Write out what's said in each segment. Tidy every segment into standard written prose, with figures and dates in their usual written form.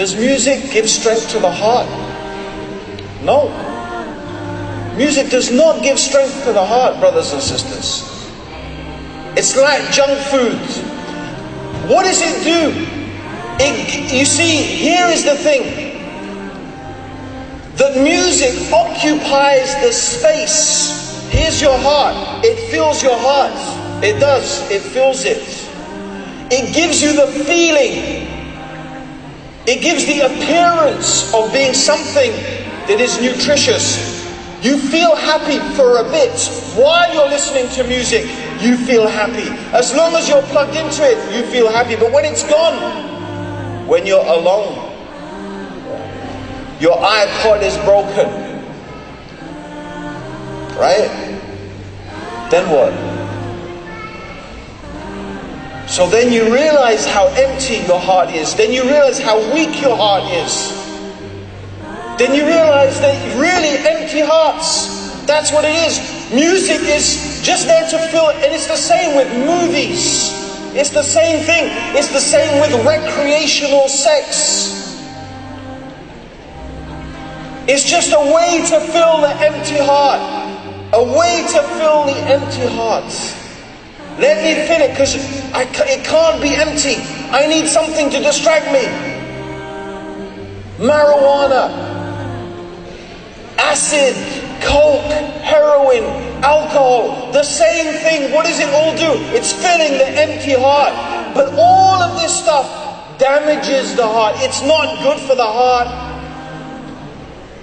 Does music give strength to the heart? No. Music does not give strength to the heart, brothers and sisters. It's like junk food. What does it do? You see, here is the thing. The music occupies the space. Here's your heart. It fills your heart. It does. It fills it. It gives you the feeling. It gives the appearance of being something that is nutritious. You feel happy for a bit. While you're listening to music, you feel happy. As long as you're plugged into it, you feel happy. But when it's gone, when you're alone, your iPod is broken, right? Then what? So then you realize how empty your heart is. Then you realize how weak your heart is. Then you realize that really empty hearts, that's what it is. Music is just there to fill it. And it's the same with movies. It's the same thing. It's the same with recreational sex. It's just a way to fill the empty heart. A way to fill the empty heart. Let me fill it because it can't be empty. I need something to distract me. Marijuana, acid, coke, heroin, alcohol, the same thing. What does it all do? It's filling the empty heart. But all of this stuff damages the heart. It's not good for the heart.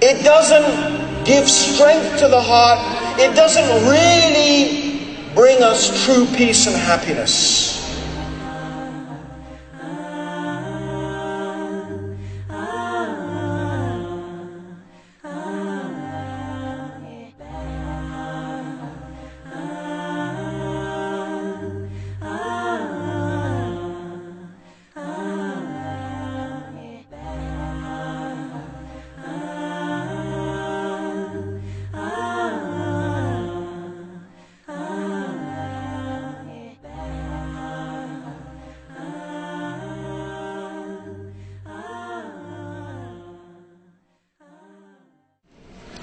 It doesn't give strength to the heart. It doesn't really bring us true peace and happiness.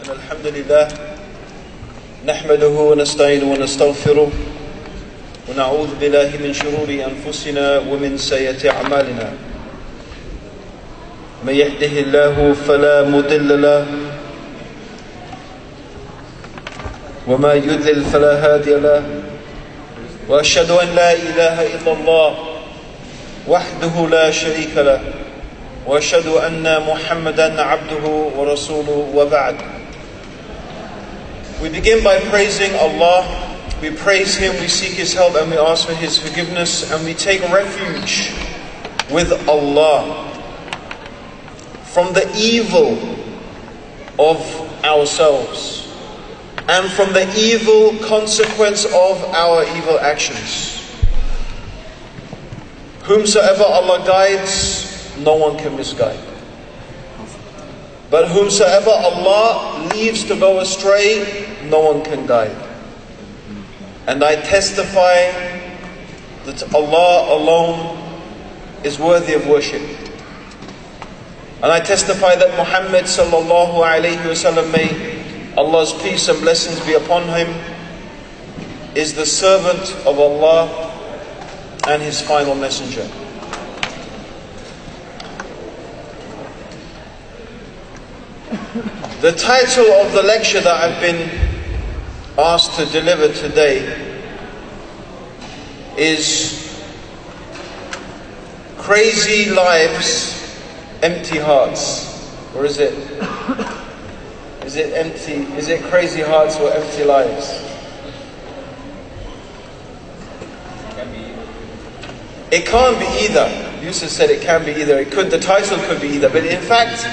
الحمد لله نحمده ونستعينه ونستغفره ونعوذ بالله من شرور أنفسنا ومن سيئات أعمالنا من يهده الله فلا مضل له وما يضلل فلا هادي له وأشهد أن لا إله إلا الله وحده لا شريك له وأشهد أن محمدا عبده ورسوله وبعد. We begin by praising Allah. We praise Him, we seek His help, and we ask for His forgiveness, and we take refuge with Allah from the evil of ourselves and from the evil consequence of our evil actions. Whomsoever Allah guides, no one can misguide. But whomsoever Allah leaves to go astray, no one can guide. And I testify that Allah alone is worthy of worship. And I testify that Muhammad sallallahu alayhi wasallam, may Allah's peace and blessings be upon him, is the servant of Allah and His final messenger. The title of the lecture that I've been asked to deliver today is Crazy Lives, Empty Hearts. Or is it empty? Is it crazy hearts or empty lives? It can't be either. Yusuf said it can be either. The title could be either. But in fact,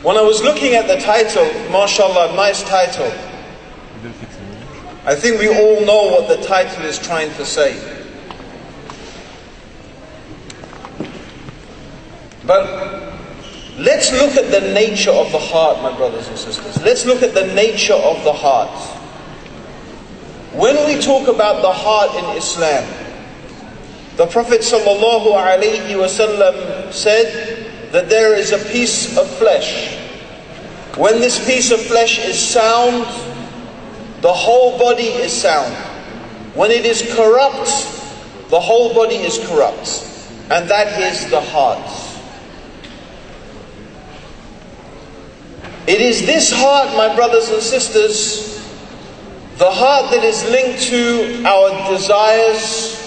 when I was looking at the title, mashallah, nice title, I think we all know what the title is trying to say. But let's look at the nature of the heart, my brothers and sisters. Let's look at the nature of the heart. When we talk about the heart in Islam, the Prophet ﷺ said that there is a piece of flesh. When this piece of flesh is sound, the whole body is sound. When it is corrupt, the whole body is corrupt. And that is the heart. It is this heart, my brothers and sisters, the heart that is linked to our desires,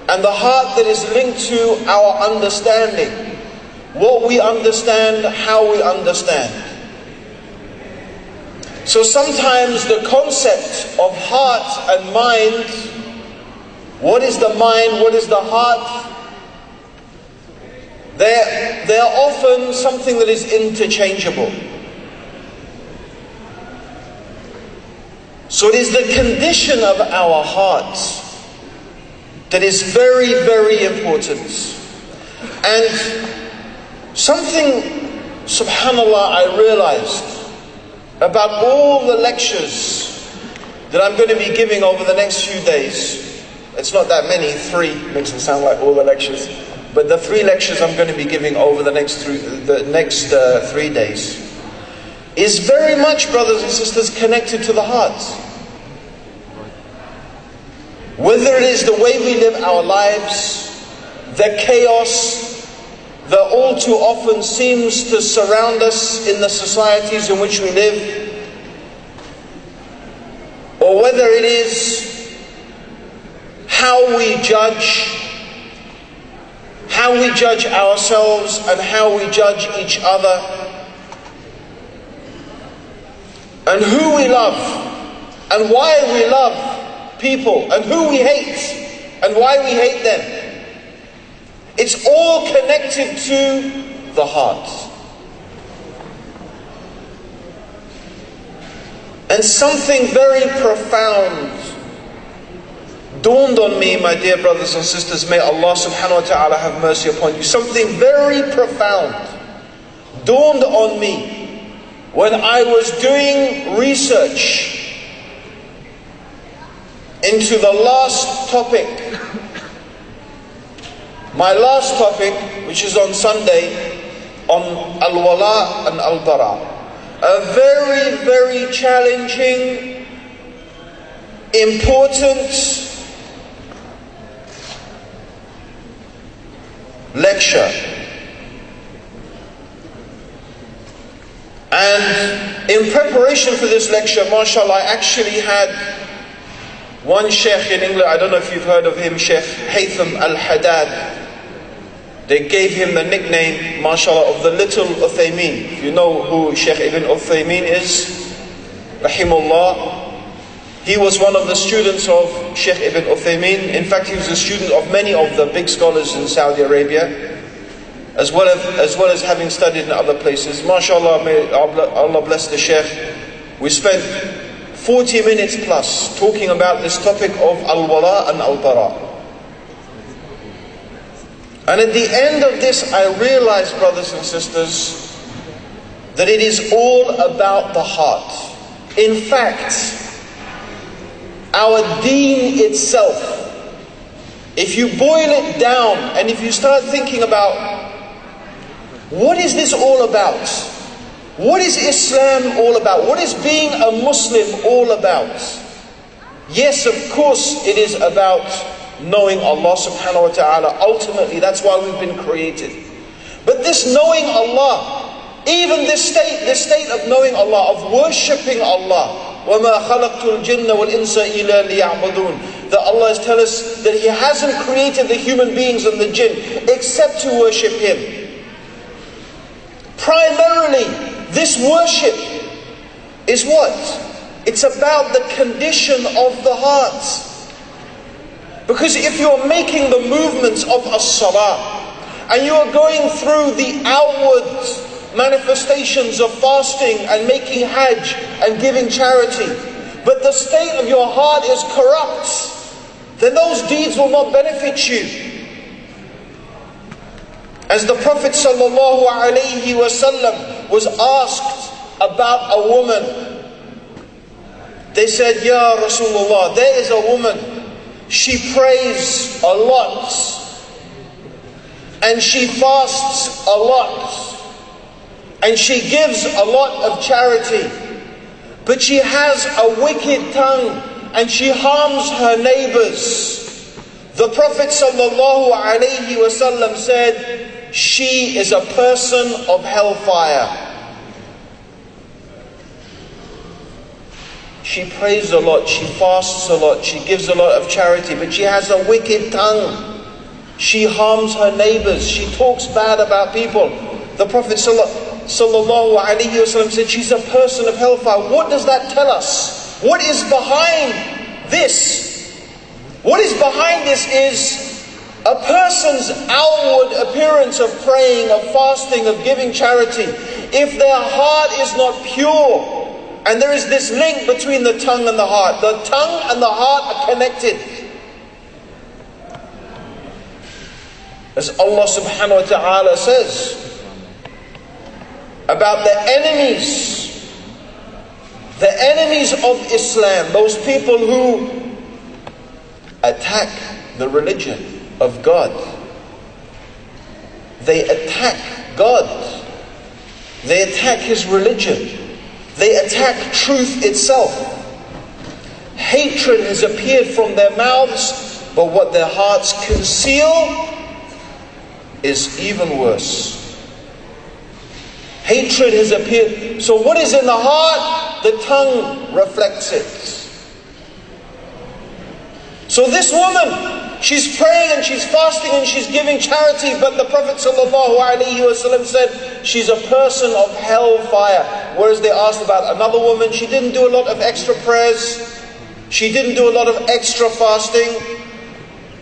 and the heart that is linked to our understanding. What we understand, how we understand. So sometimes the concept of heart and mind, what is the mind, what is the heart, they are often something that is interchangeable. So it is the condition of our hearts that is very, very important. And something, subhanallah, I realized about all the lectures that I'm going to be giving over the next few days. It's not that many, 3, makes it sound like all the lectures. But the 3 lectures I'm going to be giving over the next 3 days is very much, brothers and sisters, connected to the heart. Whether it is the way we live our lives, the chaos that all too often seems to surround us in the societies in which we live, or whether it is how we judge ourselves and how we judge each other, and who we love and why we love people, and who we hate and why we hate them. It's all connected to the heart. And something very profound dawned on me, my dear brothers and sisters. May Allah subhanahu wa ta'ala have mercy upon you. Something very profound dawned on me when I was doing research into the last topic. My last topic, which is on Sunday, on Al-Wala and Al-Bara. A very, very challenging, important lecture. And in preparation for this lecture, mashallah, I actually had one sheikh in England, I don't know if you've heard of him, Sheikh Haytham Al-Haddad. They gave him the nickname, mashallah, of the little Uthaymeen. If you know who Sheikh Ibn Uthaymeen is, rahimullah, he was one of the students of Sheikh Ibn Uthaymeen. In fact, he was a student of many of the big scholars in Saudi Arabia, as well as having studied in other places. Mashallah, may Allah bless the Sheikh. We spent 40 minutes plus talking about this topic of Al-Wala and Al-Bara. And at the end of this, I realized, brothers and sisters, that it is all about the heart. In fact, our deen itself, if you boil it down and if you start thinking about what is this all about? What is Islam all about? What is being a Muslim all about? Yes, of course it is about knowing Allah subhanahu wa ta'ala. Ultimately, that's why we've been created. But this knowing Allah, even this state of knowing Allah, of worshipping Allah, وَمَا خَلَقْتُ الْجِنَّ وَالْإِنسَ إِلَّا لِيَعْبُدُونَ, that Allah has tell us that He hasn't created the human beings and the jinn except to worship Him. Primarily, this worship is what? It's about the condition of the heart. Because if you're making the movements of as-salah, and you are going through the outward manifestations of fasting and making hajj and giving charity, but the state of your heart is corrupt, then those deeds will not benefit you. As the Prophet ﷺ was asked about a woman, they said, Ya Rasulullah, there is a woman, she prays a lot, and she fasts a lot, and she gives a lot of charity, but she has a wicked tongue and she harms her neighbors. The Prophet ﷺ said, she is a person of hellfire. She prays a lot, she fasts a lot, she gives a lot of charity, but she has a wicked tongue. She harms her neighbors, she talks bad about people. The Prophet ﷺ said she's a person of hellfire. What does that tell us? What is behind this? What is behind this is a person's outward appearance of praying, of fasting, of giving charity. If their heart is not pure, and there is this link between the tongue and the heart. The tongue and the heart are connected. As Allah subhanahu wa ta'ala says about the enemies of Islam, those people who attack the religion of God. They attack God. They attack His religion. They attack truth itself. Hatred has appeared from their mouths, but what their hearts conceal is even worse. Hatred has appeared. So what is in the heart, the tongue reflects it. So this woman, she's praying and she's fasting and she's giving charity, but the Prophet ﷺ said she's a person of hellfire. Whereas they asked about another woman, she didn't do a lot of extra prayers, she didn't do a lot of extra fasting,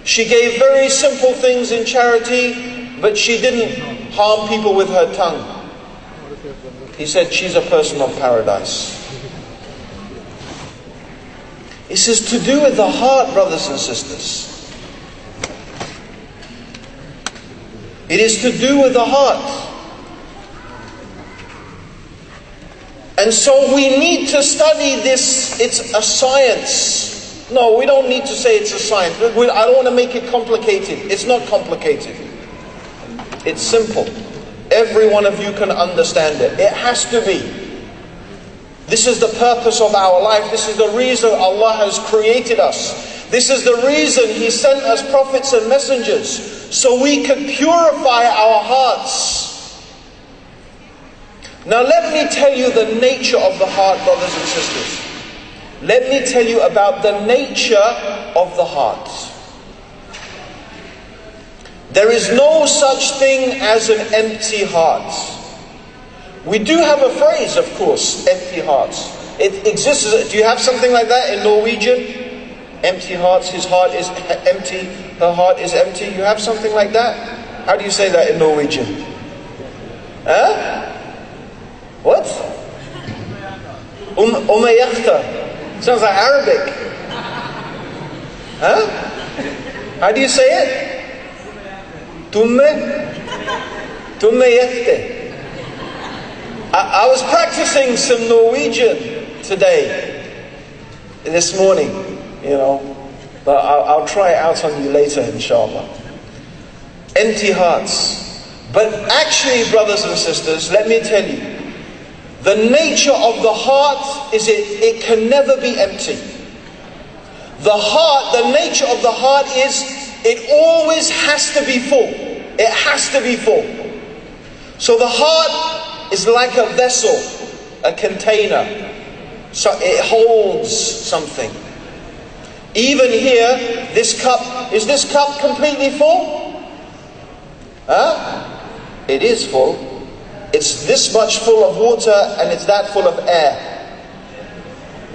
she gave very simple things in charity, but she didn't harm people with her tongue. He said she's a person of paradise. This is to do with the heart, brothers and sisters. It is to do with the heart. And so we need to study this. It's a science. No, we don't need to say it's a science. I don't want to make it complicated. It's not complicated. It's simple. Every one of you can understand it. It has to be. This is the purpose of our life. This is the reason Allah has created us. This is the reason He sent us prophets and messengers, so we can purify our hearts. Now let me tell you the nature of the heart, brothers and sisters. Let me tell you about the nature of the heart. There is no such thing as an empty heart. We do have a phrase, of course, empty hearts. It exists. Do you have something like that in Norwegian? Empty hearts, his heart is empty, her heart is empty. You have something like that? How do you say that in Norwegian? Huh? What? Sounds like Arabic. Huh? How do you say it? Tumme yekte. I was practicing some Norwegian today, this morning, but I'll try it out on you later, inshallah. Empty hearts. But actually, brothers and sisters, let me tell you, the nature of the heart is it can never be empty. The nature of the heart is it always has to be full. It has to be full. So the heart is like a vessel, a container. So it holds something. Even here, this cup, is this cup completely full? Huh? It is full. It's this much full of water and it's that full of air.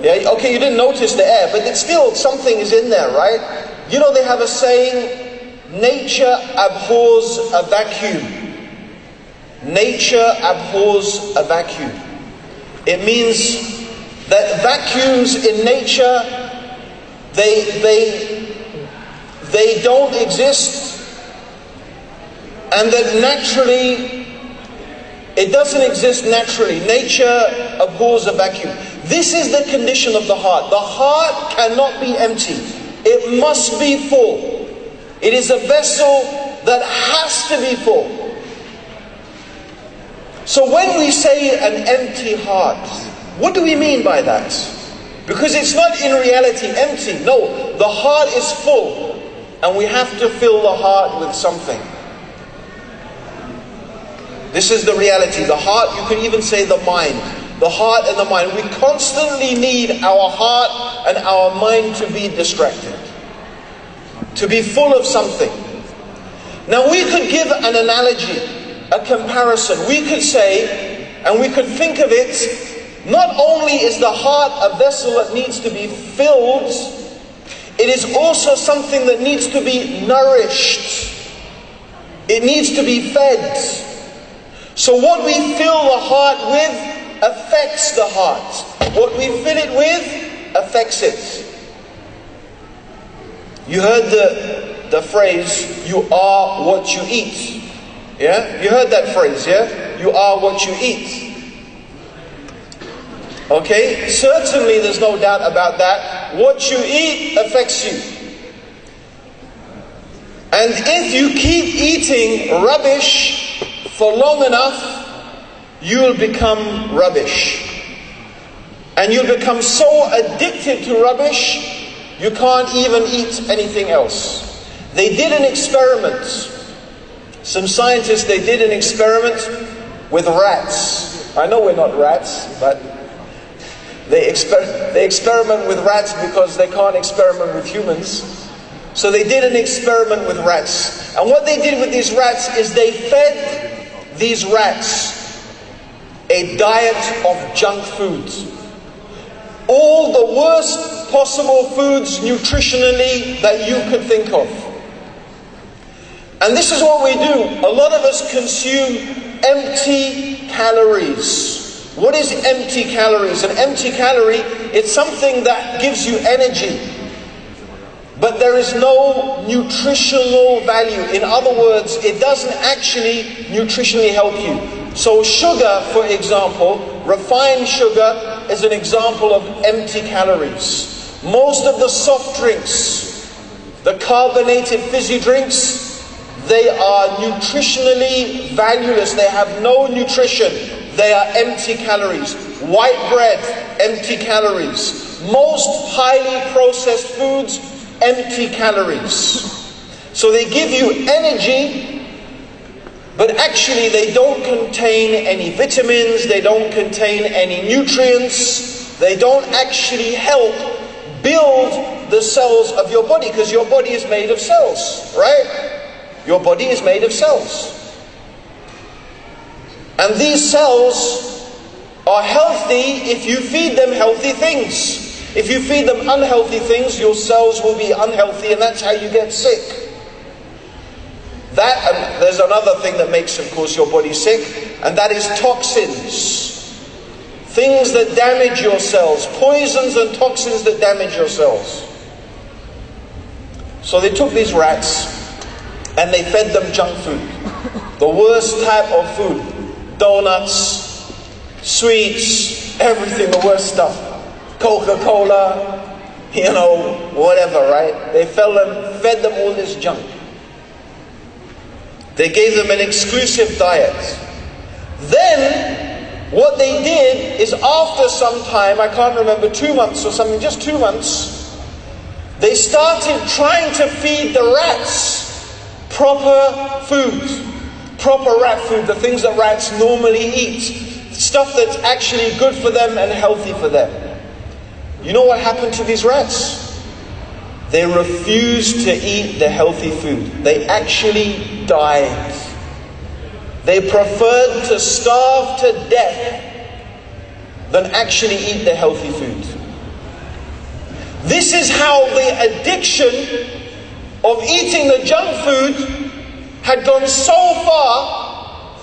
Yeah, okay, you didn't notice the air, but it's still something is in there, right? You know they have a saying, nature abhors a vacuum. Nature abhors a vacuum. It means that vacuums in nature, they don't exist, and that naturally it doesn't exist naturally. Nature abhors a vacuum. This is the condition of the heart. The heart cannot be empty. It must be full. It is a vessel that has to be full. So when we say an empty heart, what do we mean by that? Because it's not in reality empty. No, the heart is full, and we have to fill the heart with something. This is the reality. The heart, you could even say the mind. The heart and the mind. We constantly need our heart and our mind to be distracted, to be full of something. Now we could give an analogy, a comparison. We could say, and we could think of it, not only is the heart a vessel that needs to be filled, it is also something that needs to be nourished. It needs to be fed. So what we fill the heart with affects the heart. What we fill it with affects it. You heard the phrase, you are what you eat. Yeah? You heard that phrase, yeah? You are what you eat. Okay? Certainly there's no doubt about that. What you eat affects you. And if you keep eating rubbish for long enough, you'll become rubbish. And you'll become so addicted to rubbish, you can't even eat anything else. They did an experiment. Some scientists, they did an experiment with rats. I know we're not rats, but they experiment with rats because they can't experiment with humans. So they did an experiment with rats. And what they did with these rats is they fed these rats a diet of junk foods. All the worst possible foods nutritionally that you could think of. And this is what we do. A lot of us consume empty calories. What is empty calories? An empty calorie, it's something that gives you energy, but there is no nutritional value. In other words, it doesn't actually nutritionally help you. So sugar, for example, refined sugar is an example of empty calories. Most of the soft drinks, the carbonated fizzy drinks, they are nutritionally valueless. They have no nutrition. They are empty calories. White bread, empty calories. Most highly processed foods, empty calories. So they give you energy, but actually they don't contain any vitamins, they don't contain any nutrients, they don't actually help build the cells of your body, because your body is made of cells, right? Your body is made of cells. And these cells are healthy if you feed them healthy things. If you feed them unhealthy things, your cells will be unhealthy, and that's how you get sick. And there's another thing that makes, of course, your body sick, and that is toxins. Things that damage your cells. Poisons and toxins that damage your cells. So they took these rats and they fed them junk food. The worst type of food. Donuts, sweets, everything, the worst stuff. Coca-Cola, whatever, right? They fed them all this junk. They gave them an exclusive diet. Then, what they did is after some time, I can't remember, 2 months or something, just 2 months, they started trying to feed the rats proper food. Proper rat food, the things that rats normally eat. Stuff that's actually good for them and healthy for them. You know what happened to these rats? They refused to eat the healthy food. They actually died. They preferred to starve to death than actually eat the healthy food. This is how the addiction of eating the junk food had gone so far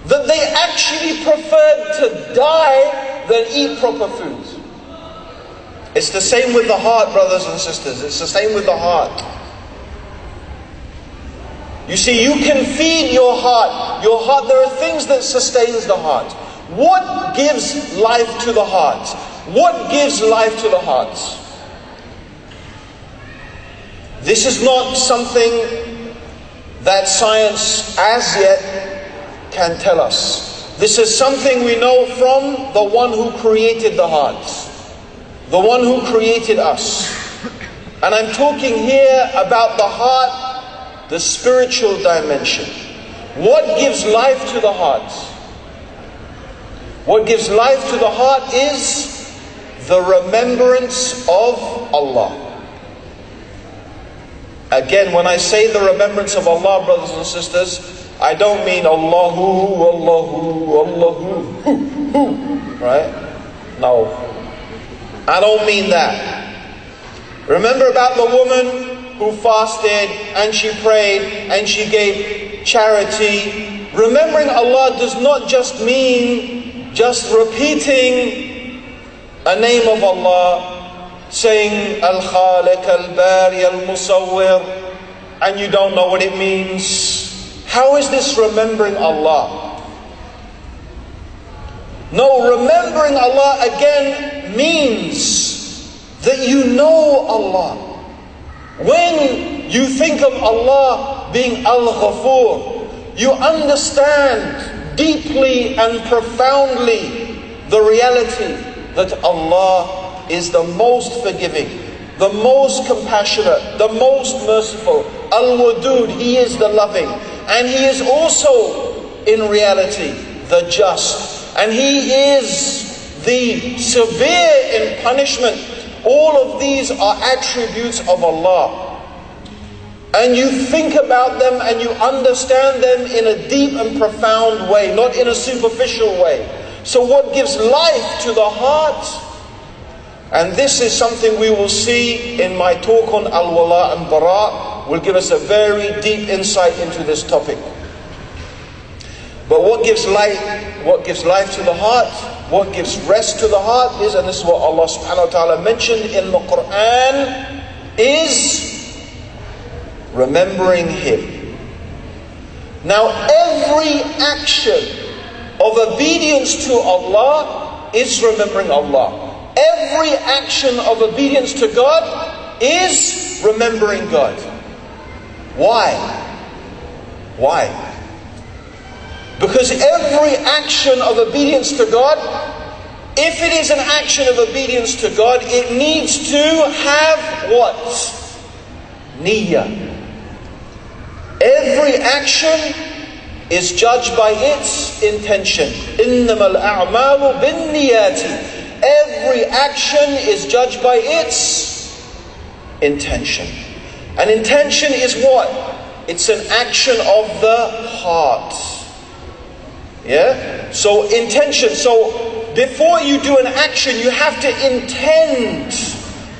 that they actually preferred to die than eat proper food. It's the same with the heart, brothers and sisters. It's the same with the heart. You see, you can feed your heart. Your heart, there are things that sustains the heart. What gives life to the heart? What gives life to the heart? This is not something that science as yet can tell us. This is something we know from the one who created the hearts, the one who created us. And I'm talking here about the heart, the spiritual dimension. What gives life to the heart? What gives life to the heart is the remembrance of Allah. Again, when I say the remembrance of Allah, brothers and sisters, I don't mean Allahu, right? No. I don't mean that. Remember about the woman who fasted and she prayed and she gave charity. Remembering Allah does not just mean just repeating a name of Allah, saying Al-Khaliq, Al-Bari, Al-Musawwir, and you don't know what it means. How is this remembering Allah? No, remembering Allah again means that you know Allah. When you think of Allah being Al-Ghafur, you understand deeply and profoundly the reality that Allah is the most forgiving, the most compassionate, the most merciful. Al-Wadud, He is the loving. And He is also, in reality, the just. And He is the severe in punishment. All of these are attributes of Allah. And you think about them and you understand them in a deep and profound way, not in a superficial way. So what gives life to the heart? And this is something we will see in my talk on Al-Wala and Bara, will give us a very deep insight into this topic. But what gives life to the heart, what gives rest to the heart is, and this is what Allah subhanahu wa ta'ala mentioned in the Quran, is remembering Him. Now every action of obedience to Allah is remembering Allah. Every action of obedience to God is remembering God. Why? Why? Because every action of obedience to God, if it is an action of obedience to God, it needs to have what? Niyyah. Every action is judged by its intention. إِنَّمَا الْأَعْمَالُ بِالنِّيَّاتِ. Every action is judged by its intention. And intention is what? It's an action of the heart. Yeah? So intention. So before you do an action, you have to intend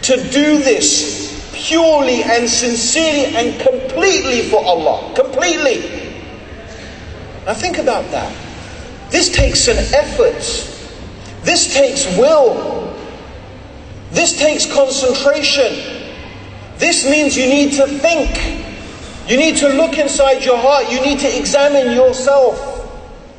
to do this purely and sincerely and completely for Allah. Completely. Now think about that. This takes an effort. This takes will. This takes concentration. This means you need to think. You need to look inside your heart. You need to examine yourself.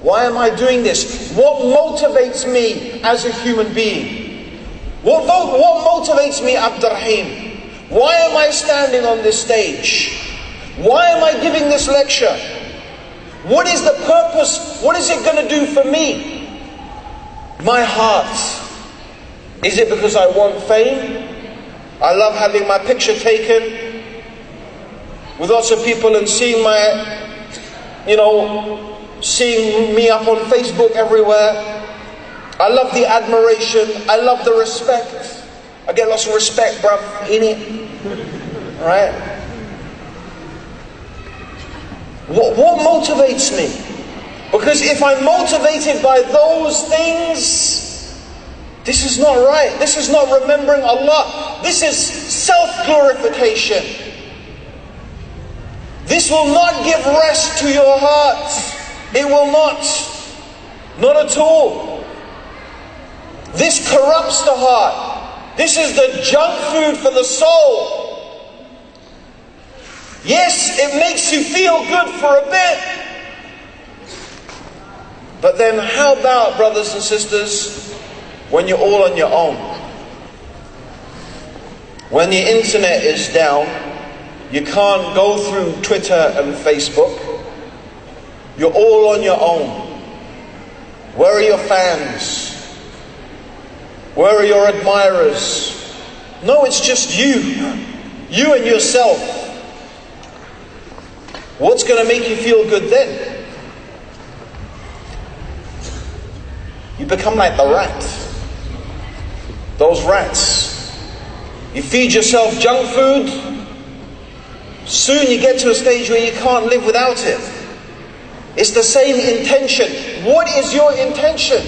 Why am I doing this? What motivates me as a human being? What motivates me, Abdur Raheem? Why am I standing on this stage? Why am I giving this lecture? What is the purpose? What is it going to do for me? My heart. Is it because I want fame? I love having my picture taken with lots of people and seeing seeing me up on Facebook everywhere. I love the admiration. I love the respect. I get lots of respect, bruv, in it. Right? What motivates me? Because if I'm motivated by those things, this is not right. This is not remembering Allah. This is self-glorification. This will not give rest to your heart. It will not. Not at all. This corrupts the heart. This is the junk food for the soul. Yes, it makes you feel good for a bit. But then how about, brothers and sisters, when you're all on your own? When the internet is down, You can't go through Twitter and Facebook. You're all on your own. Where are your fans? Where are your admirers? No, it's just you. You and yourself. What's going to make you feel good then? You become like the rat. Those rats. You feed yourself junk food. Soon you get to a stage where you can't live without it. It's the same intention. What is your intention?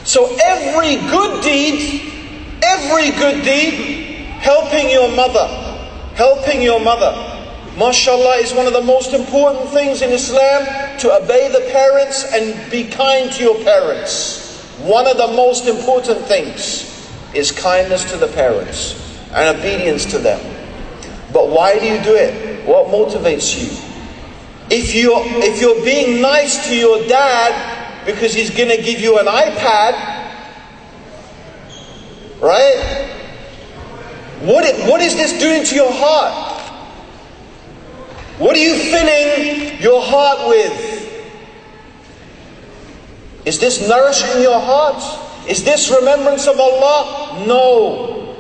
So every good deed, helping your mother, mashallah, is one of the most important things in Islam, to obey the parents and be kind to your parents. One of the most important things is kindness to the parents and obedience to them. But why do you do it? What motivates you? If you're being nice to your dad because he's going to give you an iPad, right? What is this doing to your heart? What are you filling your heart with? Is this nourishing your heart? Is this remembrance of Allah? No.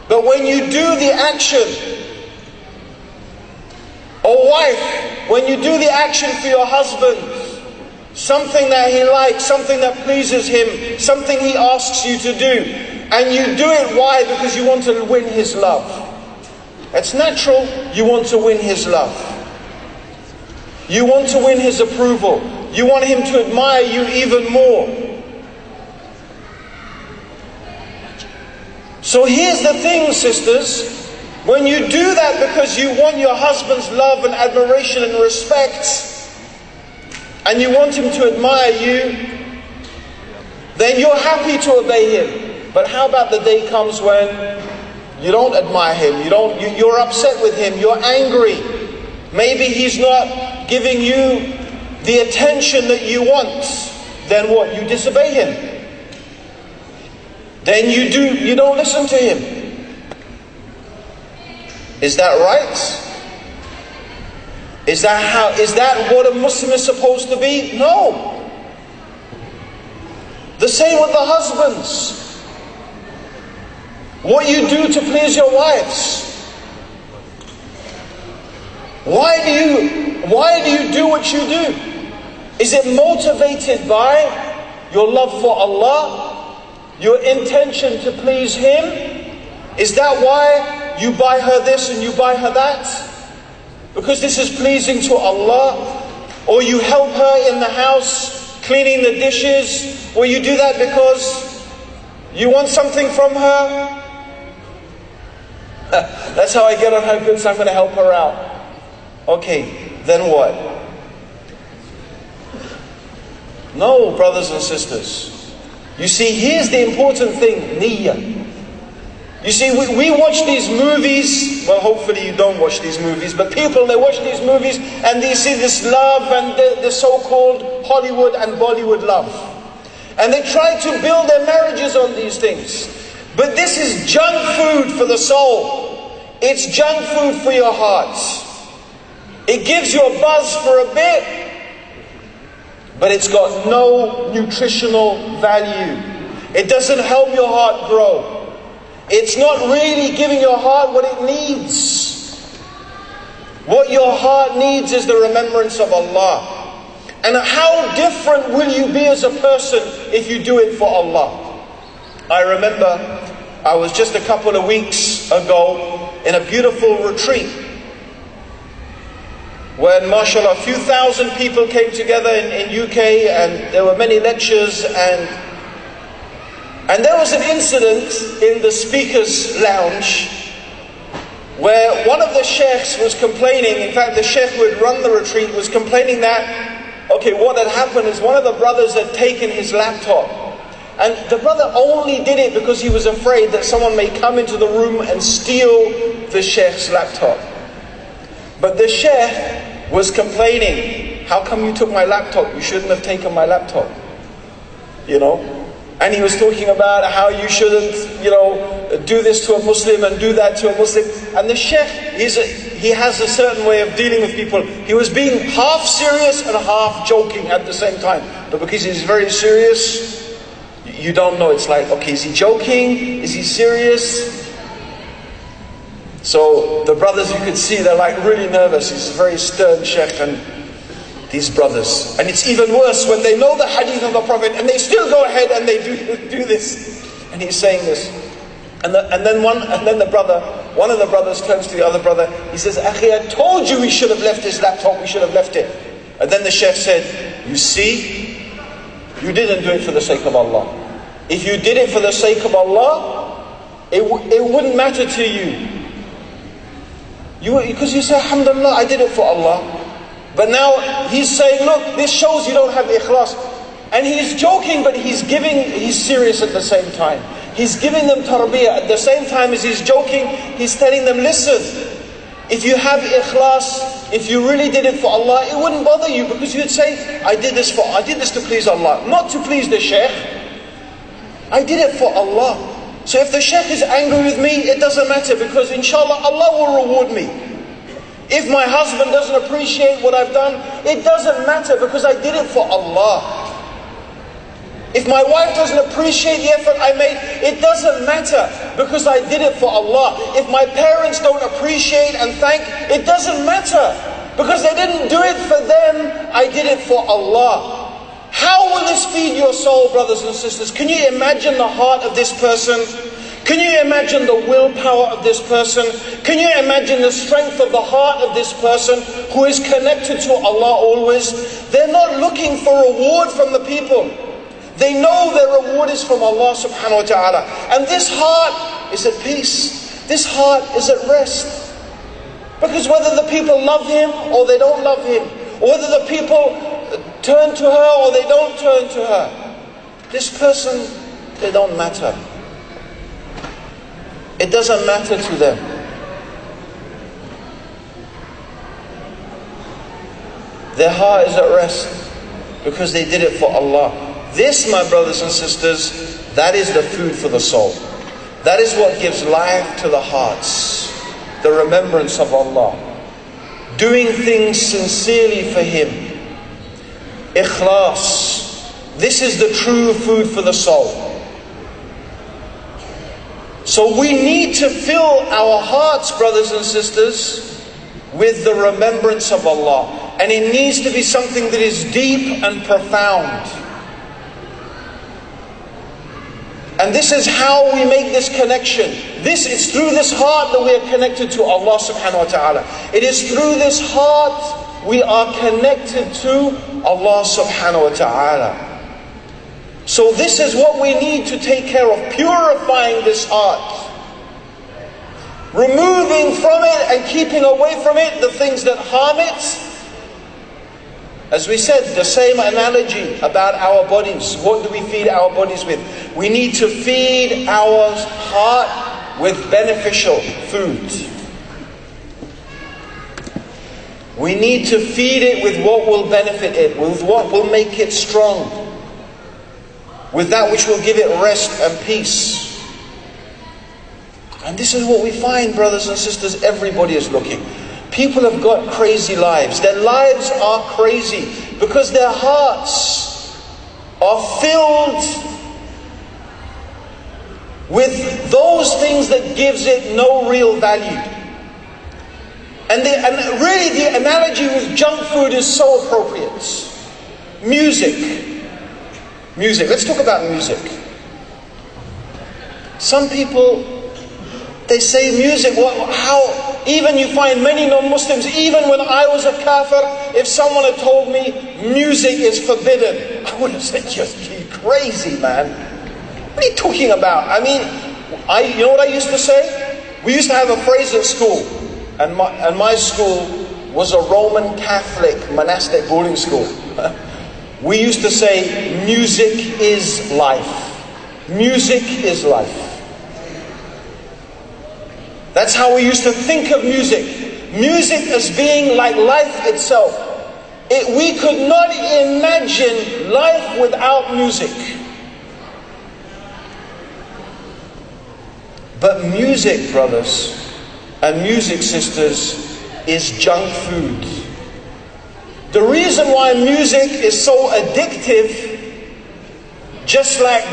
But when you do the action, or wife, when you do the action for your husband, something that he likes, something that pleases him, something he asks you to do, and you do it, why? Because you want to win his love. It's natural, you want to win his love. You want to win his approval. You want him to admire you even more. So here's the thing, sisters. When you do that because you want your husband's love and admiration and respect, and you want him to admire you, then you're happy to obey him. But how about the day comes when you don't admire him, you're upset with him, you're angry. Maybe he's not giving you the attention that you want. Then what? You disobey him. Then you don't listen to him. Is that right? Is that what a Muslim is supposed to be? No. The same with the husbands. What you do to please your wives. Why do you do what you do? Is it motivated by your love for Allah? Your intention to please Him? Is that why you buy her this and you buy her that? Because this is pleasing to Allah? Or you help her in the house cleaning the dishes? Or you do that because you want something from her? That's how I get on her good, so I'm going to help her out. Okay, then what? No, brothers and sisters. You see, here's the important thing, niyyah. You see, we watch these movies. Well, hopefully you don't watch these movies. But people, they watch these movies and they see this love and the so-called Hollywood and Bollywood love. And they try to build their marriages on these things. But this is junk food for the soul. It's junk food for your heart. It gives you a buzz for a bit, but it's got no nutritional value. It doesn't help your heart grow. It's not really giving your heart what it needs. What your heart needs is the remembrance of Allah. And how different will you be as a person if you do it for Allah? I remember I was just a couple of weeks ago in a beautiful retreat when, mashallah, a few thousand people came together in UK, and there were many lectures, and there was an incident in the speaker's lounge where one of the sheikhs was complaining. In fact, the sheikh who had run the retreat was complaining that, okay, what had happened is one of the brothers had taken his laptop. And the brother only did it because he was afraid that someone may come into the room and steal the sheikh's laptop. But the sheikh was complaining, how come you took my laptop? You shouldn't have taken my laptop. You know? And he was talking about how you shouldn't, do this to a Muslim and do that to a Muslim. And the Sheikh, he has a certain way of dealing with people. He was being half serious and half joking at the same time. But because he's very serious, you don't know. It's like, okay, is he joking? Is he serious? So the brothers, you could see, they're like really nervous. He's a very stern Sheikh, and these brothers. And it's even worse when they know the hadith of the Prophet and they still go ahead and they do this. And he's saying this. And then one of the brothers turns to the other brother. He says, Akhi, I told you we should have left this laptop, we should have left it. And then the Sheikh said, you see, you didn't do it for the sake of Allah. If you did it for the sake of Allah, it wouldn't matter to you. Because you say, Alhamdulillah, I did it for Allah. But now he's saying, look, this shows you don't have ikhlas. And he's joking, but he's serious at the same time. He's giving them tarbiyah. At the same time as he's joking, he's telling them, listen, if you have ikhlas, if you really did it for Allah, it wouldn't bother you, because you'd say, I did this to please Allah, not to please the Shaykh. I did it for Allah. So if the Shaykh is angry with me, it doesn't matter, because inshallah Allah will reward me. If my husband doesn't appreciate what I've done, it doesn't matter, because I did it for Allah. If my wife doesn't appreciate the effort I made, it doesn't matter, because I did it for Allah. If my parents don't appreciate and thank, it doesn't matter, because they didn't do it for them, I did it for Allah. How will this feed your soul, brothers and sisters? Can you imagine the heart of this person? Can you imagine the willpower of this person? Can you imagine the strength of the heart of this person who is connected to Allah always? They're not looking for reward from the people. They know their reward is from Allah subhanahu wa ta'ala. And this heart is at peace. This heart is at rest. Because whether the people love him or they don't love him, or whether the people turn to her or they don't turn to her, this person, they don't matter. It doesn't matter to them. Their heart is at rest because they did it for Allah. This, my brothers and sisters, that is the food for the soul. That is what gives life to the hearts. The remembrance of Allah. Doing things sincerely for Him. Ikhlas. This is the true food for the soul. So we need to fill our hearts, brothers and sisters, with the remembrance of Allah. And it needs to be something that is deep and profound. And this is how we make this connection. This is through this heart that we are connected to Allah subhanahu wa ta'ala. It is through this heart we are connected to Allah subhanahu wa ta'ala. So this is what we need to take care of, purifying this heart. Removing from it and keeping away from it the things that harm it. As we said, the same analogy about our bodies. What do we feed our bodies with? We need to feed our heart with beneficial food. We need to feed it with what will benefit it, with what will make it strong, with that which will give it rest and peace. And this is what we find, brothers and sisters, everybody is looking. People have got crazy lives. Their lives are crazy because their hearts are filled with those things that gives it no real value. And really the analogy with junk food is so appropriate. Music. Let's talk about music. Some people, they say music, how... Even you find many non-Muslims, even when I was a kafir, if someone had told me music is forbidden, I would have said, you're crazy, man. What are you talking about? I mean, you know what I used to say? We used to have a phrase at school, and my school was a Roman Catholic monastic boarding school. We used to say, music is life. Music is life. That's how we used to think of music. Music as being like life itself. We could not imagine life without music. But music, brothers and music sisters, is junk food. The reason why music is so addictive, just like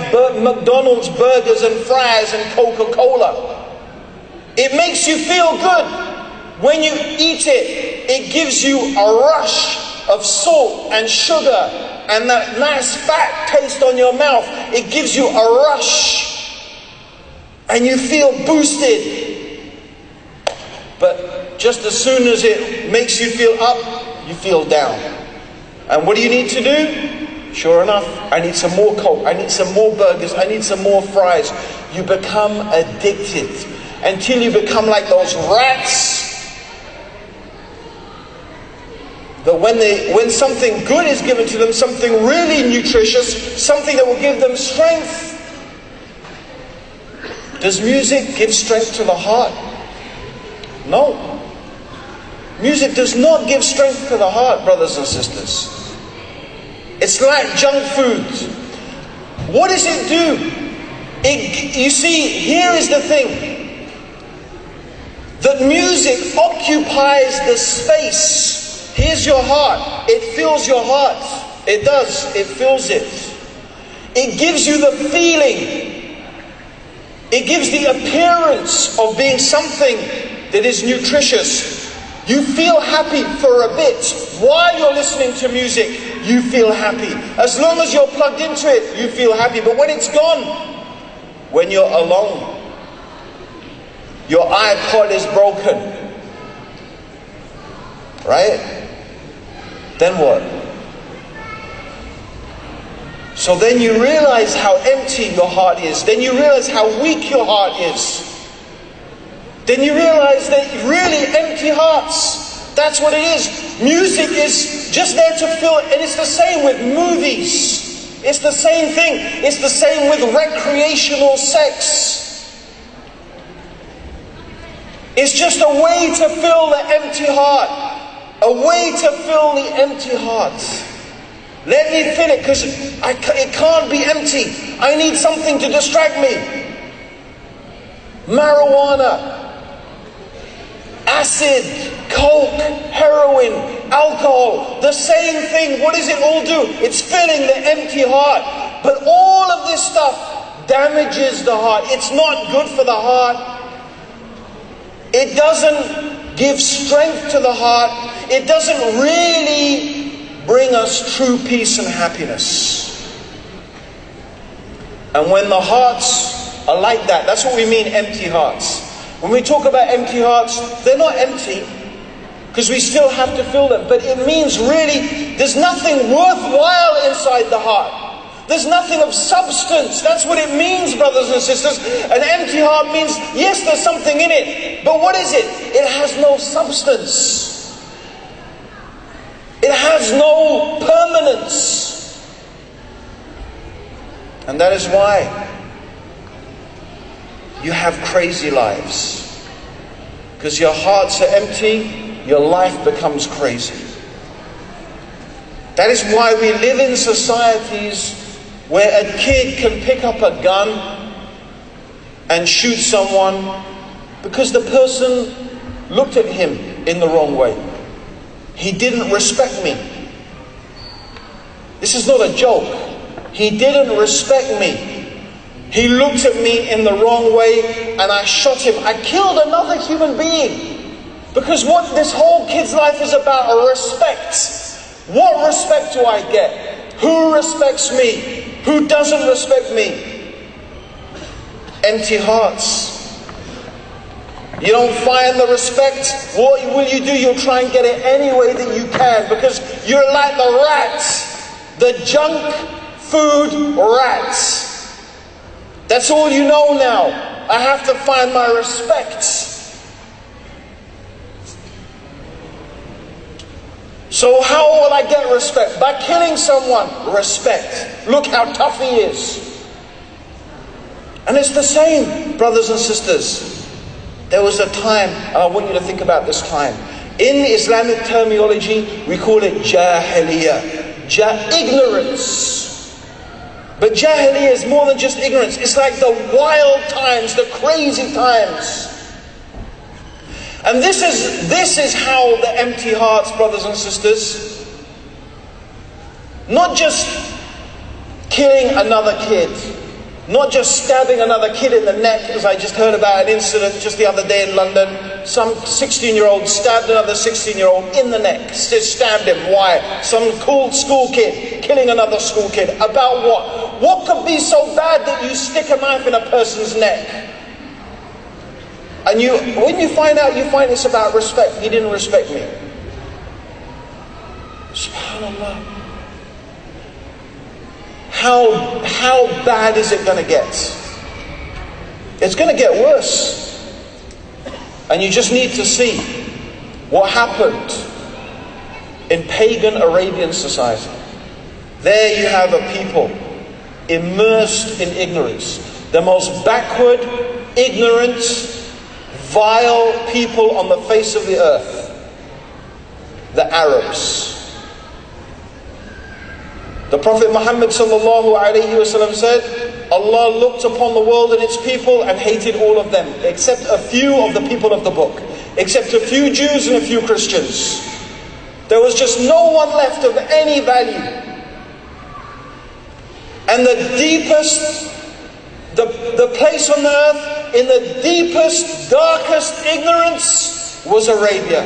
McDonald's burgers and fries and Coca-Cola, it makes you feel good. When you eat it, it gives you a rush of salt and sugar and that nice fat taste on your mouth. It gives you a rush and you feel boosted. But just as soon as it makes you feel up, you feel down. And what do you need to do? Sure enough, I need some more Coke, I need some more burgers, I need some more fries. You become addicted until you become like those rats that when something good is given to them, something really nutritious, something that will give them strength. Does music give strength to the heart? No. Music does not give strength to the heart, brothers and sisters. It's like junk food. What does it do? You see, here is the thing. That music occupies the space. Here's your heart. It fills your heart. It does. It fills it. It gives you the feeling. It gives the appearance of being something that is nutritious. You feel happy for a bit. While you're listening to music, you feel happy. As long as you're plugged into it, you feel happy. But when it's gone, when you're alone, your iPod is broken, right? Then what? So then you realize how empty your heart is. Then you realize how weak your heart is. Then you realize that really empty hearts, that's what it is. Music is just there to fill it. And it's the same with movies. It's the same thing. It's the same with recreational sex. It's just a way to fill the empty heart. A way to fill the empty heart. Let me fill it because it can't be empty. I need something to distract me. Marijuana, acid, coke, heroin, alcohol, the same thing. What does it all do? It's filling the empty heart. But all of this stuff damages the heart. It's not good for the heart. It doesn't give strength to the heart. It doesn't really bring us true peace and happiness. And when the hearts are like that, that's what we mean, empty hearts. When we talk about empty hearts, they're not empty because we still have to fill them. But it means really there's nothing worthwhile inside the heart. There's nothing of substance. That's what it means, brothers and sisters. An empty heart means, yes, there's something in it. But what is it? It has no substance. It has no permanence. And that is why you have crazy lives. Because your hearts are empty, your life becomes crazy. That is why we live in societies where a kid can pick up a gun and shoot someone because the person looked at him in the wrong way. He didn't respect me. This is not a joke. He didn't respect me. He looked at me in the wrong way and I shot him. I killed another human being. Because what this whole kid's life is about are respect. What respect do I get? Who respects me? Who doesn't respect me? Empty hearts. You don't find the respect. What will you do? You'll try and get it any way that you can because you're like the rats. The junk food rats. That's all you know now. I have to find my respect. So how will I get respect? By killing someone. Respect. Look how tough he is. And it's the same, brothers and sisters. There was a time, and I want you to think about this time. In Islamic terminology, we call it jahiliyyah. Ignorance. But Jahiliyyah is more than just ignorance. It's like the wild times, the crazy times. And this is how the empty hearts, brothers and sisters, not just killing another kid, not just stabbing another kid in the neck, as I just heard about an incident just the other day in London. Some 16-year-old stabbed another 16-year-old in the neck. Just stabbed him. Why? Some cool school kid killing another school kid. About what? What could be so bad that you stick a knife in a person's neck? And when you find out, you find it's about respect. He didn't respect me. SubhanAllah. How bad is it going to get? It's going to get worse. And you just need to see what happened in pagan Arabian society. There you have a people immersed in ignorance. The most backward, ignorant, vile people on the face of the earth. The Arabs. The Prophet Muhammad sallallahu alayhi wasallam said, Allah looked upon the world and its people and hated all of them, except a few of the people of the book, except a few Jews and a few Christians. There was just no one left of any value. And the deepest, the place on the earth, in the deepest, darkest ignorance was Arabia.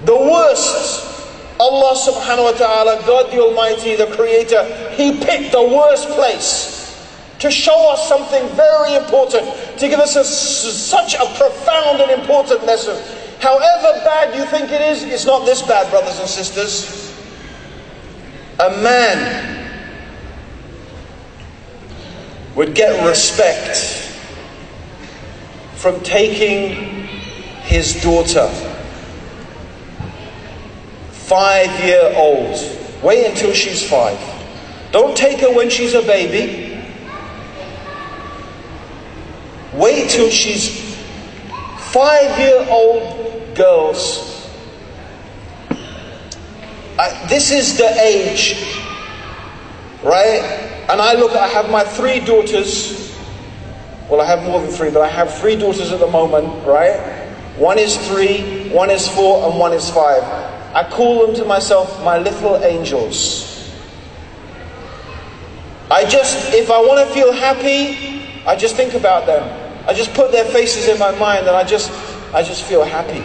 The worst. Allah subhanahu wa ta'ala, God the Almighty, the Creator, He picked the worst place to show us something very important, to give us such a profound and important lesson. However bad you think it is, it's not this bad, brothers and sisters. A man would get respect from taking his daughter, 5-year-old. Wait until she's 5. Don't take her when she's a baby. Wait till she's 5-year-old girls. This is the age, right? And I have my 3 daughters. Well, I have more than 3, but I have 3 daughters at the moment, right? One is 3, one is 4, and one is 5. I call them to myself my little angels. If I want to feel happy, I just think about them. I just put their faces in my mind and I just feel happy.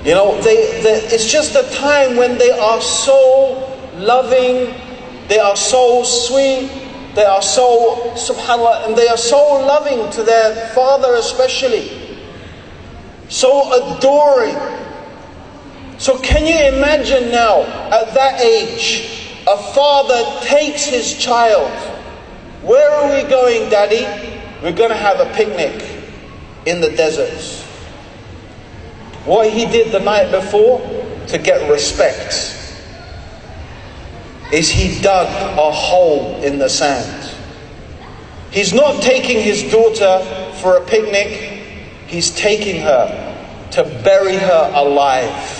You know, it's just a time when they are so loving, they are so sweet, they are so, subhanAllah, and they are so loving to their father especially. So adoring. So can you imagine now, at that age, a father takes his child. Where are we going, Daddy? We're going to have a picnic in the desert. What he did the night before to get respect is he dug a hole in the sand. He's not taking his daughter for a picnic. He's taking her to bury her alive.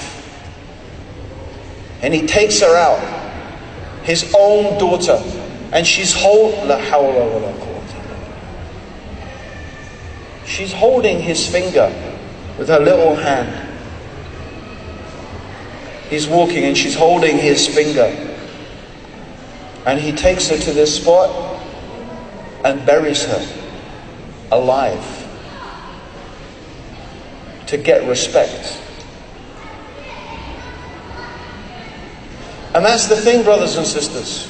And he takes her out, his own daughter, and she's holding his finger with her little hand. He's walking and she's holding his finger. And he takes her to this spot and buries her alive to get respect. And that's the thing, brothers and sisters.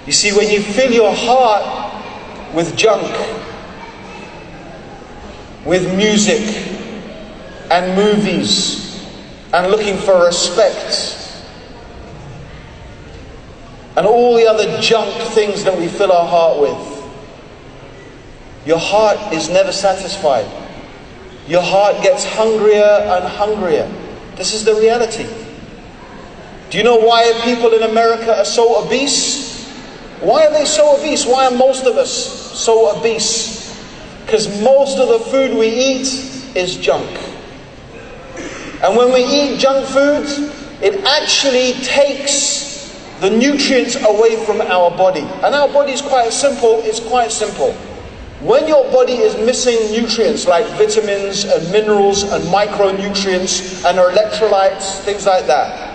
You see, when you fill your heart with junk, with music and movies and looking for respect and all the other junk things that we fill our heart with, your heart is never satisfied. Your heart gets hungrier and hungrier. This is the reality. Do you know why people in America are so obese? Why are they so obese? Why are most of us so obese? Because most of the food we eat is junk. And when we eat junk food, it actually takes the nutrients away from our body. And our body is quite simple. It's quite simple. When your body is missing nutrients like vitamins and minerals and micronutrients and electrolytes, things like that,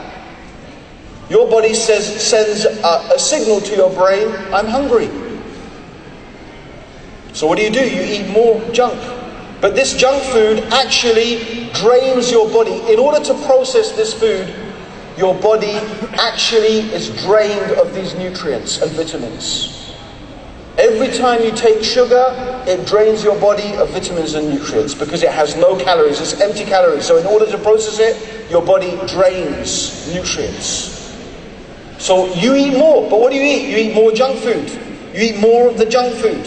your body sends a signal to your brain, I'm hungry. So what do? You eat more junk. But this junk food actually drains your body. In order to process this food, your body actually is drained of these nutrients and vitamins. Every time you take sugar, it drains your body of vitamins and nutrients because it has no calories. It's empty calories. So in order to process it, your body drains nutrients. So you eat more. But what do you eat? You eat more junk food. You eat more of the junk food.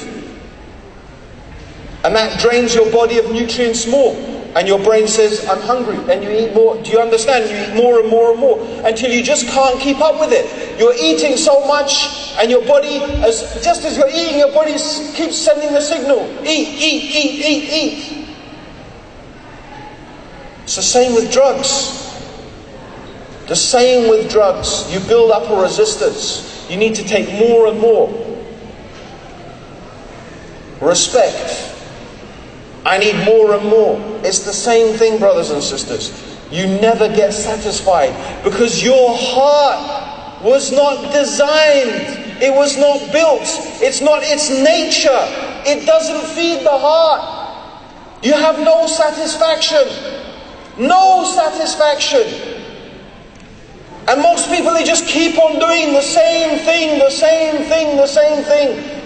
And that drains your body of nutrients more. And your brain says, I'm hungry. And you eat more. Do you understand? You eat more and more and more until you just can't keep up with it. You're eating so much and your body, just as you're eating, your body keeps sending the signal. Eat, eat, eat, eat, eat. It's the same with drugs. The same with drugs. You build up a resistance. You need to take more and more. Respect. I need more and more. It's the same thing, brothers and sisters. You never get satisfied because your heart was not designed. It was not built. It's not its nature. It doesn't feed the heart. You have no satisfaction. No satisfaction. And most people, they just keep on doing the same thing, the same thing, the same thing.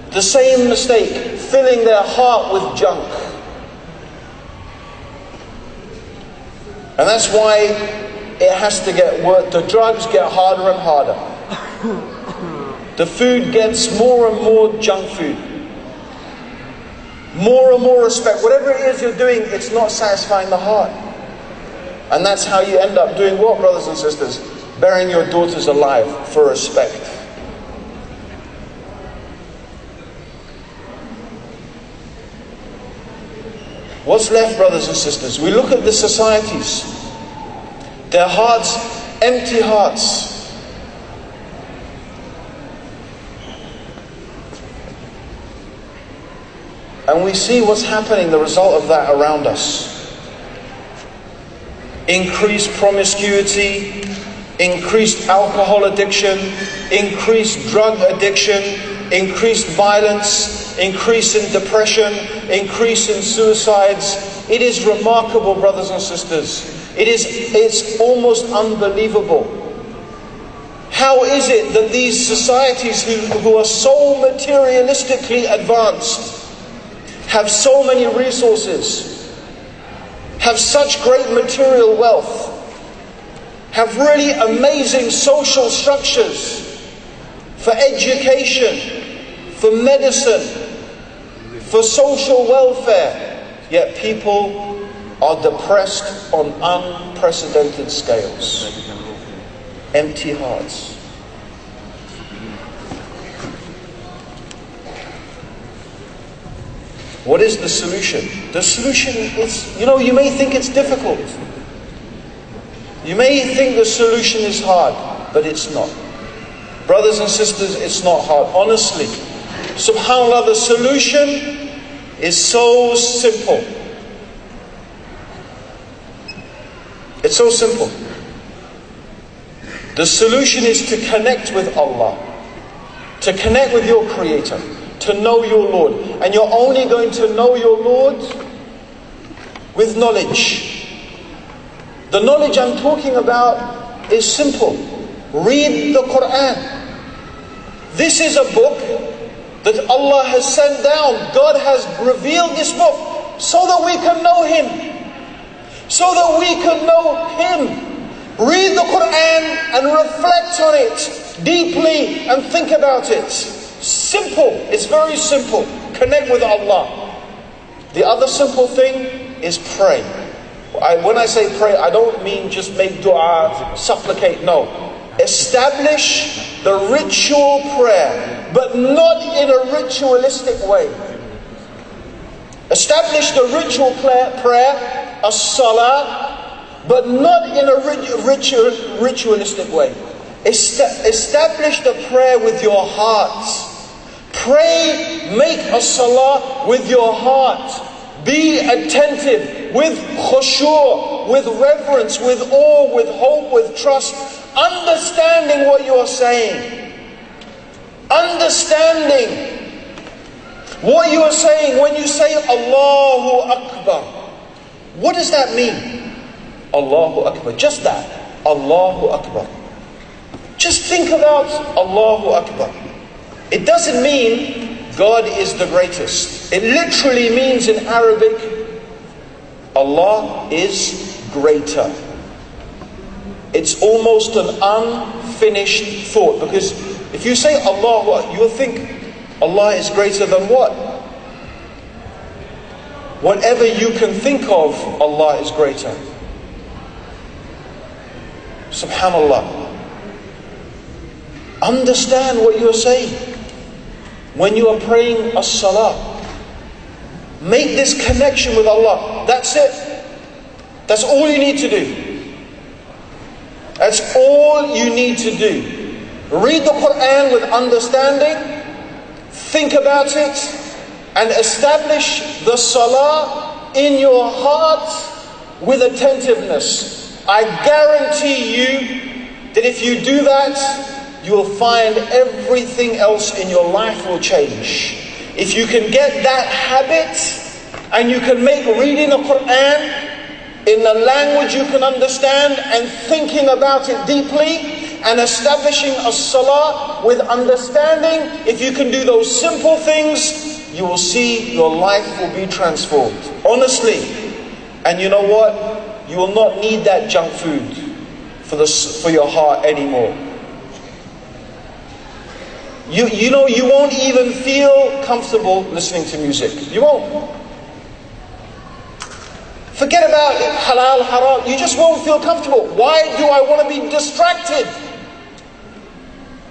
The same mistake, filling their heart with junk. And that's why it has to get worse. The drugs get harder and harder. The food gets more and more junk food. More and more respect. Whatever it is you're doing, it's not satisfying the heart. And that's how you end up doing what, brothers and sisters? Burying your daughters alive for respect. What's left, brothers and sisters? We look at the societies. Their hearts, empty hearts. And we see what's happening, the result of that around us. Increased promiscuity, increased alcohol addiction, increased drug addiction, increased violence, increase in depression, increase in suicides. It is remarkable, brothers and sisters. It's almost unbelievable. How is it that these societies who are so materialistically advanced, have so many resources, have such great material wealth, have really amazing social structures for education, for medicine, for social welfare, yet people are depressed on unprecedented scales. Empty hearts. What is the solution? The solution is, you may think it's difficult. You may think the solution is hard, but it's not. Brothers and sisters, it's not hard. Honestly, subhanAllah, the solution is so simple. It's so simple. The solution is to connect with Allah, to connect with your Creator, to know your Lord. And you're only going to know your Lord with knowledge. The knowledge I'm talking about is simple. Read the Quran. This is a book that Allah has sent down. God has revealed this book so that we can know Him. So that we can know Him. Read the Quran and reflect on it deeply and think about it. Simple. It's very simple. Connect with Allah. The other simple thing is pray. When I say pray, I don't mean just make dua, supplicate. No. Establish the ritual prayer, but not in a ritualistic way. Establish the ritual prayer, as-salah, but not in a ritualistic way. Establish the prayer with your heart. Pray, make a salah with your heart. Be attentive with khushu', with reverence, with awe, with hope, with trust. Understanding what you are saying. Understanding what you are saying when you say Allahu Akbar. What does that mean? Allahu Akbar. Just that. Allahu Akbar. Just think about Allahu Akbar. It doesn't mean God is the greatest. It literally means in Arabic, Allah is greater. It's almost an unfinished thought, because if you say Allah, you'll think Allah is greater than what? Whatever you can think of, Allah is greater. Subhanallah. Understand what you're saying. When you are praying as-salah, make this connection with Allah. That's it. That's all you need to do. That's all you need to do. Read the Quran with understanding, think about it, and establish the salah in your heart with attentiveness. I guarantee you that if you do that, you will find everything else in your life will change. If you can get that habit, and you can make reading the Quran in a language you can understand, and thinking about it deeply, and establishing a salah with understanding, if you can do those simple things, you will see your life will be transformed. Honestly. And you know what? You will not need that junk food for your heart anymore. You know, you won't even feel comfortable listening to music. You won't. Forget about it, halal, haram. You just won't feel comfortable. Why do I want to be distracted?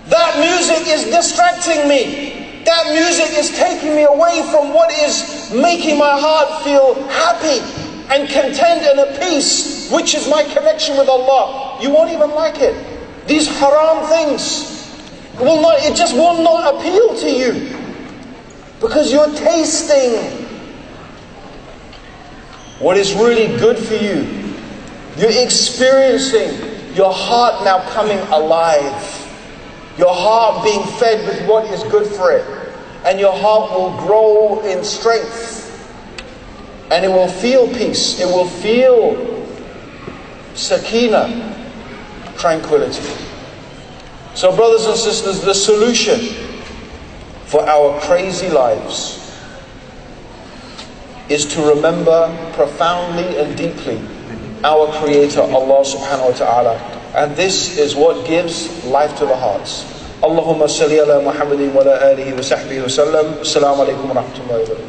That music is distracting me. That music is taking me away from what is making my heart feel happy and content and at peace, which is my connection with Allah. You won't even like it. These haram things, it just will not appeal to you, because you're tasting what is really good for you. You're experiencing your heart now coming alive. Your heart being fed with what is good for it. And your heart will grow in strength. And it will feel peace. It will feel sakina, tranquility. So brothers and sisters, the solution for our crazy lives is to remember profoundly and deeply our Creator, Allah subhanahu wa ta'ala. And this is what gives life to the hearts. Allahumma salli ala Muhammadin wa ala alihi wa sahbihi wa sallam. Assalamu alaikum wa rahmatullahi wa barakatuh.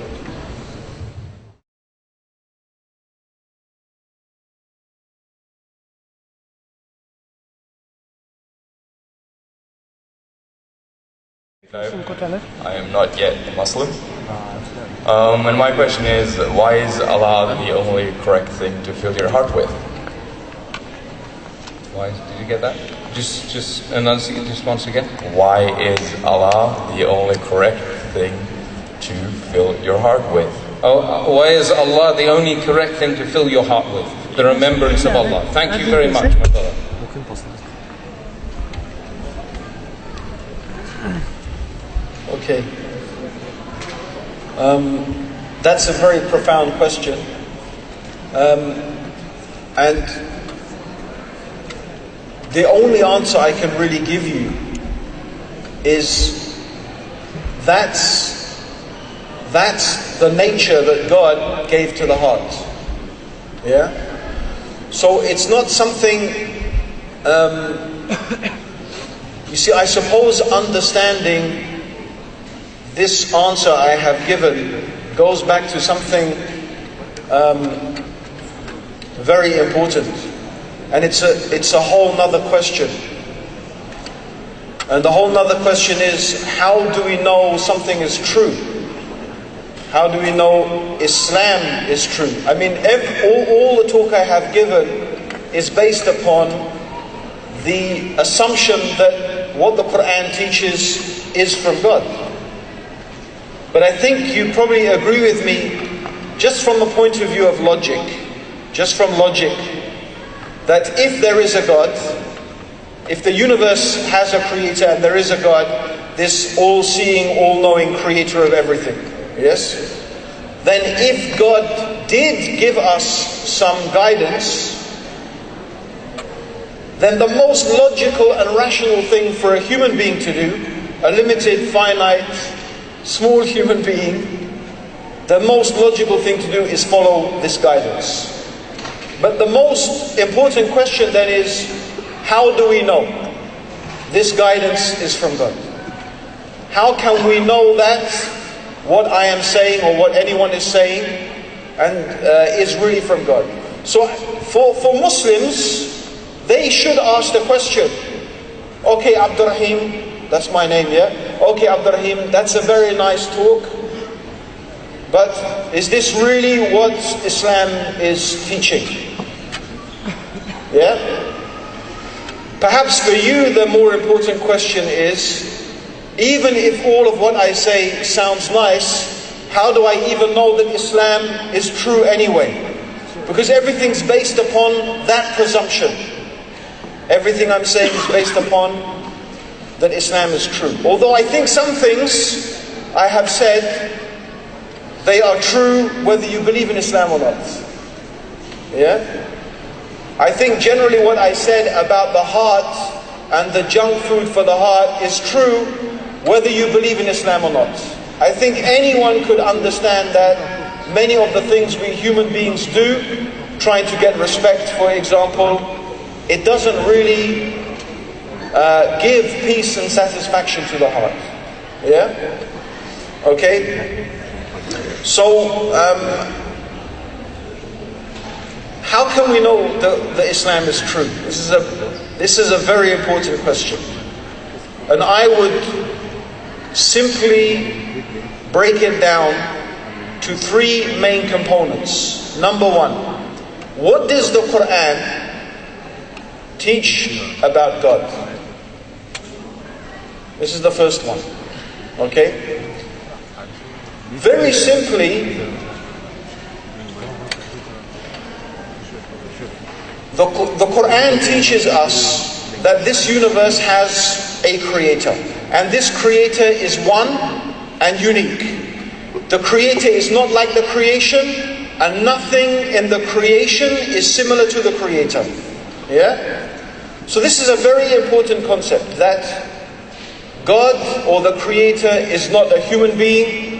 I am not yet a Muslim. And my question is, why is Allah the only correct thing to fill your heart with? Why? Did you get that? Just enunciate just once again. Why is Allah the only correct thing to fill your heart with? Oh, why is Allah the only correct thing to fill your heart with? The remembrance of Allah. Thank you very much, my brother. Okay. That's a very profound question. And the only answer I can really give you is that's the nature that God gave to the heart. Yeah? So it's not something, you see, I suppose understanding this answer I have given goes back to something very important, and it's a whole nother question. And the whole nother question is, how do we know something is true? How do we know Islam is true? I mean, all the talk I have given is based upon the assumption that what the Quran teaches is from God. But I think you probably agree with me, just from the point of view of logic, just from logic, that if there is a God, if the universe has a creator and there is a God, this all-seeing, all-knowing creator of everything, yes? Then if God did give us some guidance, then the most logical and rational thing for a human being to do, a limited, finite, small human being, the most logical thing to do is follow this guidance. But the most important question then is, how do we know this guidance is from God? How can we know that what I am saying or what anyone is saying is really from God? So for Muslims, they should ask the question, okay, Abdur Raheem, that's my name, yeah? Okay, Abdur Raheem, that's a very nice talk, but is this really what Islam is teaching? Yeah? Perhaps for you the more important question is, even if all of what I say sounds nice, how do I even know that Islam is true anyway? Because everything's based upon that presumption. Everything I'm saying is based upon that Islam is true. Although I think some things I have said, they are true whether you believe in Islam or not. Yeah? I think generally what I said about the heart and the junk food for the heart is true whether you believe in Islam or not. I think anyone could understand that many of the things we human beings do, trying to get respect, for example, it doesn't really give peace and satisfaction to the heart. Yeah? Okay? So, how can we know that Islam is true? This is a very important question. And I would simply break it down to three main components. Number one, what does the Quran teach about God? This is the first one. Okay? Very simply, the Quran teaches us that this universe has a creator. And this creator is one and unique. The creator is not like the creation, and nothing in the creation is similar to the creator. Yeah? So this is a very important concept, that God or the creator is not a human being.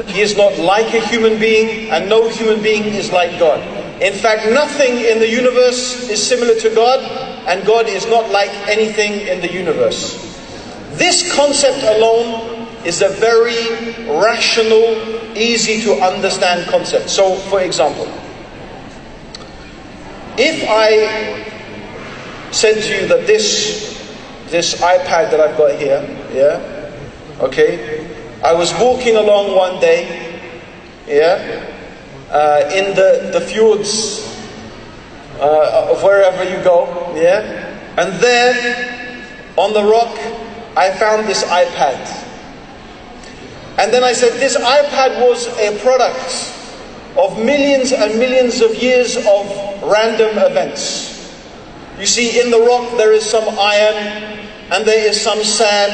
He is not like a human being, and no human being is like God. In fact, nothing in the universe is similar to God, and God is not like anything in the universe. This concept alone is a very rational, easy to understand concept. So, for example, if I said to you that this iPad that I've got here, yeah, okay, I was walking along one day, yeah, in the fjords of wherever you go, yeah, and there on the rock I found this iPad. And then I said, this iPad was a product of millions and millions of years of random events. You see, in the rock there is some iron, and there is some sand,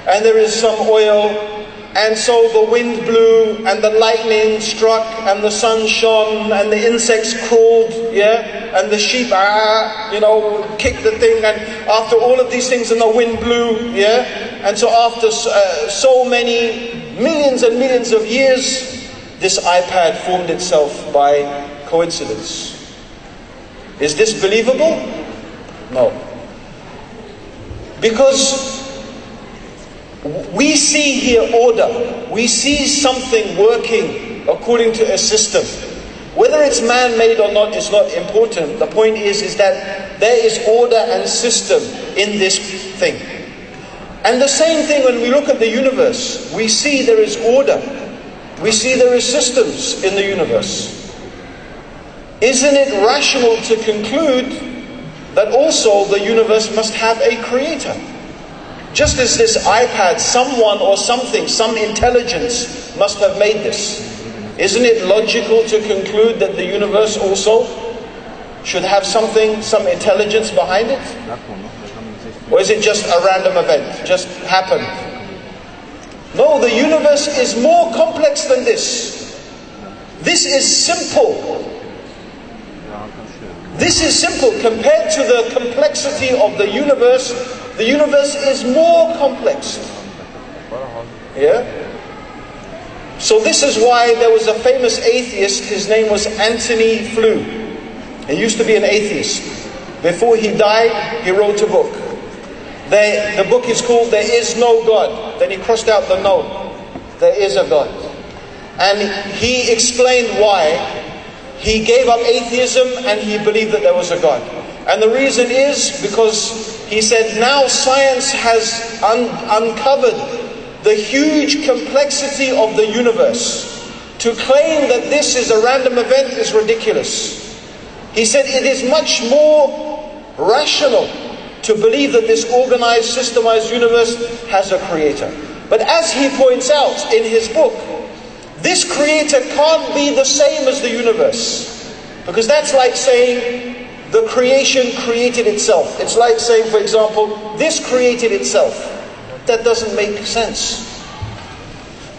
and there is some oil. And so the wind blew, and the lightning struck, and the sun shone, and the insects crawled, yeah, and the sheep, kicked the thing, and after all of these things, and the wind blew, yeah, and so after so many millions and millions of years, this iPad formed itself by coincidence. Is this believable? No. Because we see here order. We see something working according to a system. Whether it's man-made or not is not important. The point is that there is order and system in this thing. And the same thing when we look at the universe. We see there is order. We see there is systems in the universe. isn't it rational to conclude that also the universe must have a creator? Just as this iPad, someone or something, some intelligence must have made this. Isn't it logical to conclude that the universe also should have something, some intelligence behind it? Or is it just a random event, just happened? No, the universe is more complex than this. This is simple. This is simple compared to the complexity of the universe. The universe is more complex. Yeah? So this is why there was a famous atheist, his name was Anthony Flew. He used to be an atheist. Before he died, he wrote a book. The book is called There Is No God. Then he crossed out the no. There is a God. And he explained why he gave up atheism and he believed that there was a God. And the reason is because he said now science has uncovered the huge complexity of the universe. To claim that this is a random event is ridiculous. He said it is much more rational to believe that this organized, systemized universe has a creator. But as he points out in his book, this creator can't be the same as the universe. Because that's like saying the creation created itself. It's like saying, for example, this created itself. That doesn't make sense.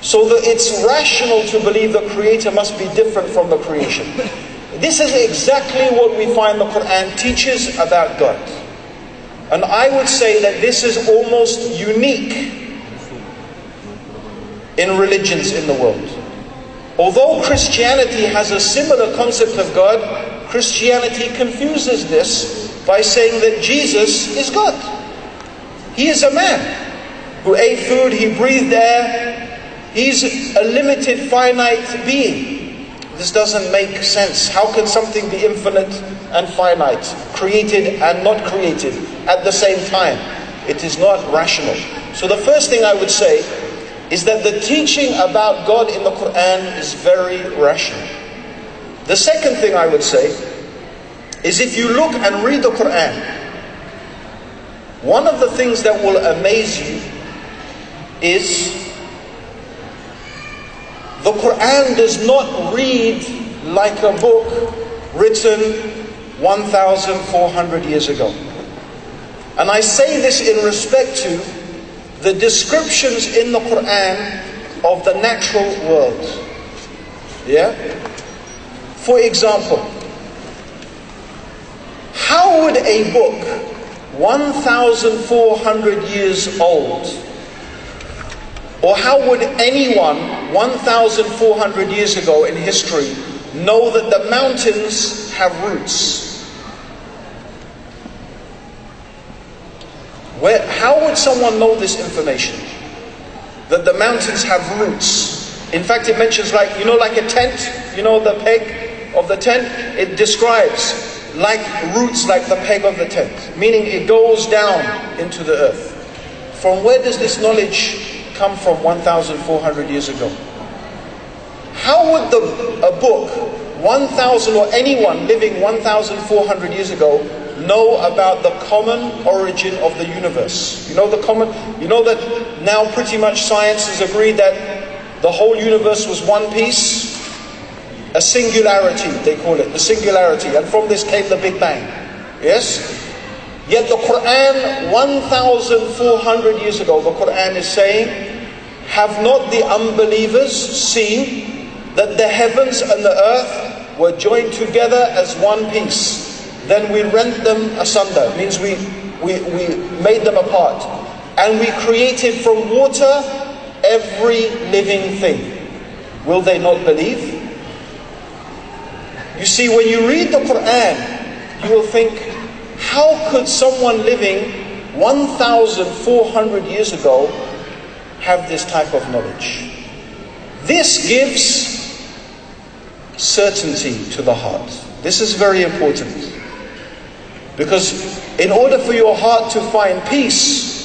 So it's rational to believe the creator must be different from the creation. This is exactly what we find the Quran teaches about God. And I would say that this is almost unique in religions in the world. Although Christianity has a similar concept of God, Christianity confuses this by saying that Jesus is God. He is a man who ate food, he breathed air. He's a limited, finite being. This doesn't make sense. How can something be infinite and finite, created and not created at the same time? It is not rational. So the first thing I would say is that the teaching about God in the Quran is very rational. The second thing I would say is if you look and read the Quran, one of the things that will amaze you is the Quran does not read like a book written 1,400 years ago. And I say this in respect to the descriptions in the Quran of the natural world. Yeah? For example, how would a book 1,400 years old, or how would anyone 1,400 years ago in history know that the mountains have roots? How would someone know this information? That the mountains have roots. In fact, it mentions like a tent, the peg of the tent, it describes like roots like the peg of the tent, meaning it goes down into the earth. From where does this knowledge come from 1,400 years ago? How would a book 1,000 or anyone living 1,400 years ago know about the common origin of the universe? You know that now pretty much science has agreed that the whole universe was one piece, a singularity they call it, the singularity, and from this came the Big Bang. Yes? Yet the Quran 1,400 years ago, the Quran is saying, have not the unbelievers seen that the heavens and the earth were joined together as one piece? Then we rent them asunder. It means we made them apart. And we created from water every living thing. Will they not believe? You see, when you read the Quran, you will think, how could someone living 1,400 years ago have this type of knowledge? This gives certainty to the heart. This is very important. Because in order for your heart to find peace,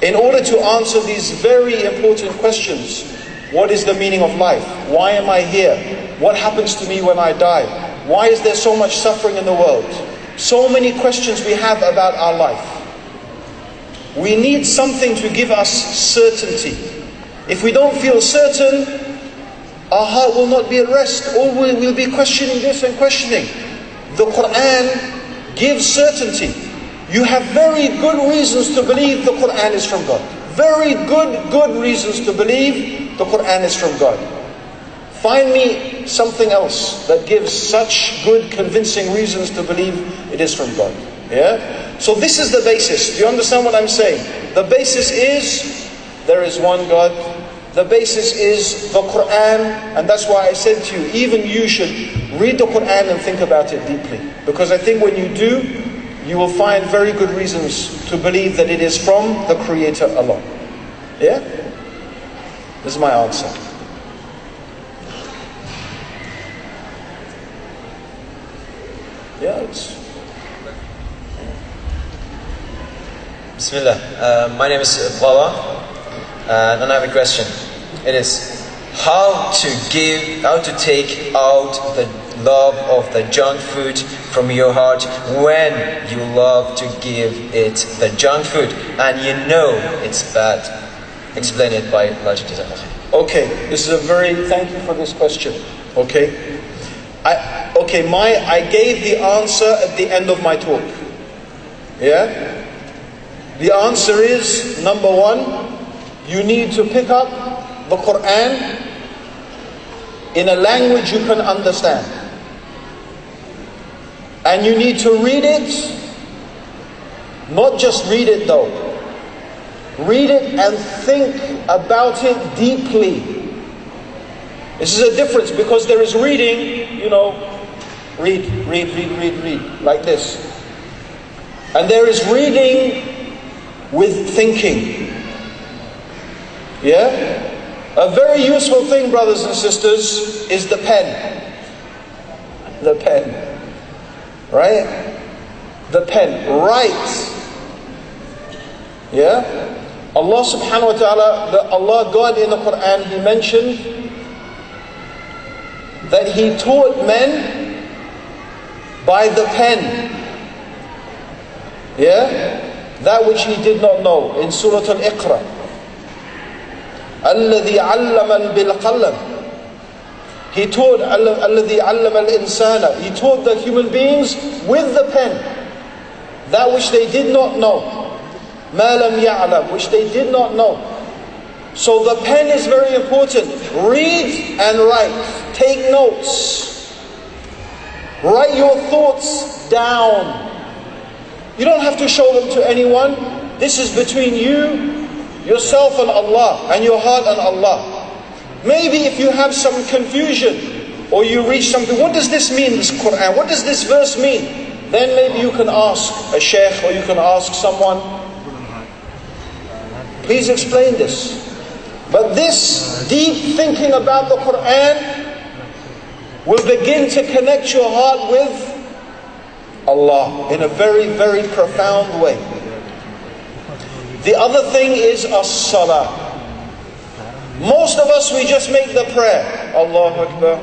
in order to answer these very important questions, what is the meaning of life? Why am I here? what happens to me when I die? Why is there so much suffering in the world? So many questions we have about our life. We need something to give us certainty. If we don't feel certain, our heart will not be at rest. Or we'll be questioning this and questioning. The Quran gives certainty. You have very good reasons to believe the Quran is from God. Very good reasons to believe the Quran is from God. Find me something else that gives such good, convincing reasons to believe it is from God. Yeah? So this is the basis. Do you understand what I'm saying? The basis is there is one God. The basis is the Quran. And that's why I said to you, even you should read the Quran and think about it deeply. Because I think when you do, you will find very good reasons to believe that it is from the Creator Allah. Yeah? This is my answer. Yeah, Bismillah. My name is Baba, and I have a question. It is how to take out the love of the junk food from your heart when you love to give it the junk food and you know it's bad. Explain it by logic. Okay, this is thank you for this question. Okay. I gave the answer at the end of my talk. Yeah? The answer is, number one, you need to pick up the Quran in a language you can understand. And you need to read it, not just read it though. Read it and think about it deeply. This is a difference because there is reading, read, like this. And there is reading with thinking. Yeah? A very useful thing, brothers and sisters, is the pen. The pen. Right? The pen. Write. Yeah? Allah subhanahu wa ta'ala, Allah God in the Quran, He mentioned that He taught men by the pen. Yeah? That which He did not know. In Surah Al-Iqra. الَّذِي عَلَّمَ بِالْقَلَمِ. He taught الَّذِي عَلَّمَ الْإِنسَانَ. He taught the human beings with the pen. That which they did not know. مَا لَمْ يَعْلَمْ. Which they did not know. So the pen is very important. Read and write. Take notes. Write your thoughts down. You don't have to show them to anyone. This is between you, yourself and Allah, and your heart and Allah. Maybe if you have some confusion, or you reach something, what does this mean, this Quran? What does this verse mean? Then maybe you can ask a sheikh, or you can ask someone, please explain this. But this deep thinking about the Quran will begin to connect your heart with Allah in a very, very profound way. The other thing is as-salah. Most of us, we just make the prayer. Allahu Akbar.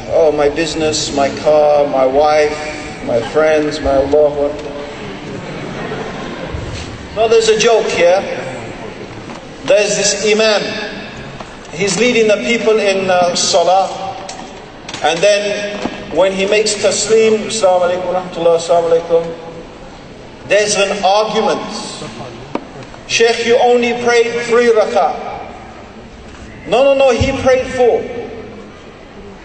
Oh, my business, my car, my wife, my friends, my Allahu Akbar. No, there's a joke here. There's this imam. He's leading the people in salah. And then when he makes taslim, Assalamu alaikum wa rahmatullah, Assalamu alaikum, there's an argument. Sheikh, you only prayed 3 rak'ah. No, he prayed 4.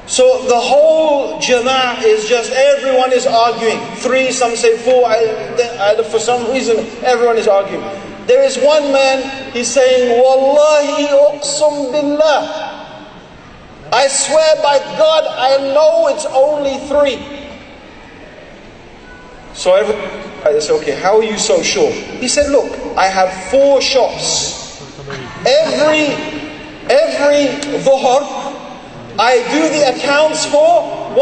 So the whole jama'ah is just, everyone is arguing. 3, some say 4. For some reason, everyone is arguing. There is one man, he's saying, Wallahi uqsum billah. I swear by God, I know it's only 3. So I said, okay, how are you so sure? He said, look, I have 4 shops. Every dhuhr, I do the accounts for. In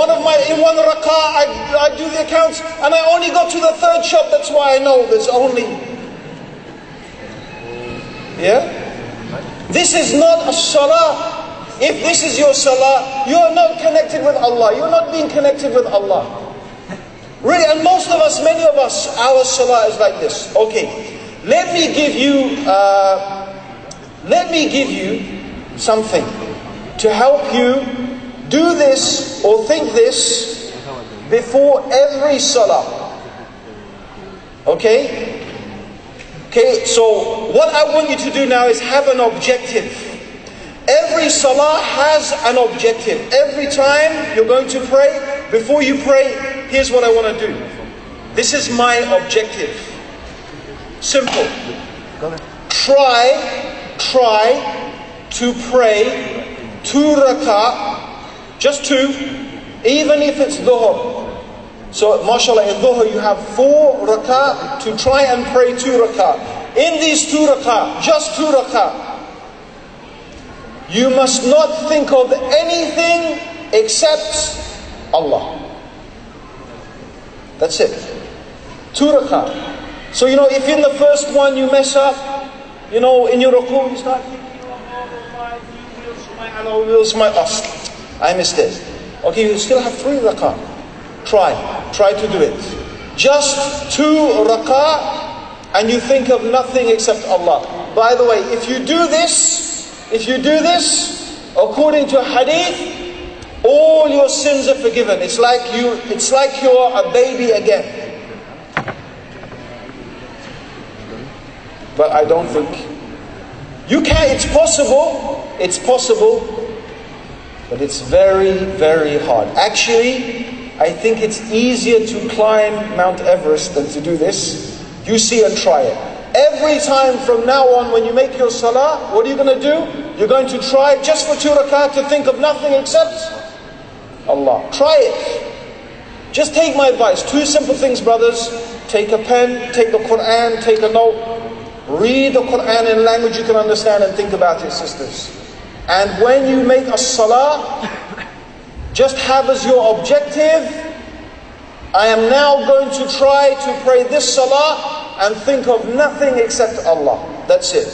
one rak'ah, I do the accounts, and I only got to the 3rd shop. That's why I know there's only. Yeah? This is not a salah. If this is your salah, you are not connected with Allah. You're not being connected with Allah. Really, and most of us, many of us, our salah is like this. Okay, let me give you something to help you do this or think this before every salah. Okay? Okay, so what I want you to do now is have an objective. Every salah has an objective. Every time you're going to pray, before you pray, here's what I want to do. This is my objective. Simple. Try to pray 2 rak'ah, just 2, even if it's dhuhr. So, mashallah, in dhuhr you have 4 rak'ah to try and pray 2 rak'ah. In these 2 rak'ah, just 2 rak'ah, you must not think of anything except Allah. That's it. 2 rak'ah. So, if in the first one you mess up, in your ruku, you start thinking, I missed it. Okay, you still have 3 rak'ah. Try to do it. Just 2 rak'ah, and you think of nothing except Allah. By the way, if you do this, according to hadith, all your sins are forgiven. It's like you're a baby again. But I don't think you can. It's possible, but it's very, very hard. Actually, I think it's easier to climb Mount Everest than to do this. You see and try it. Every time from now on when you make your salah, what are you going to do? You're going to try just for 2 rak'ah to think of nothing except Allah. Try it. Just take my advice. 2 simple things, brothers. Take a pen, take the Quran, take a note. Read the Quran in a language you can understand and think about it, sisters. And when you make a salah, just have as your objective, I am now going to try to pray this salah and think of nothing except Allah. That's it.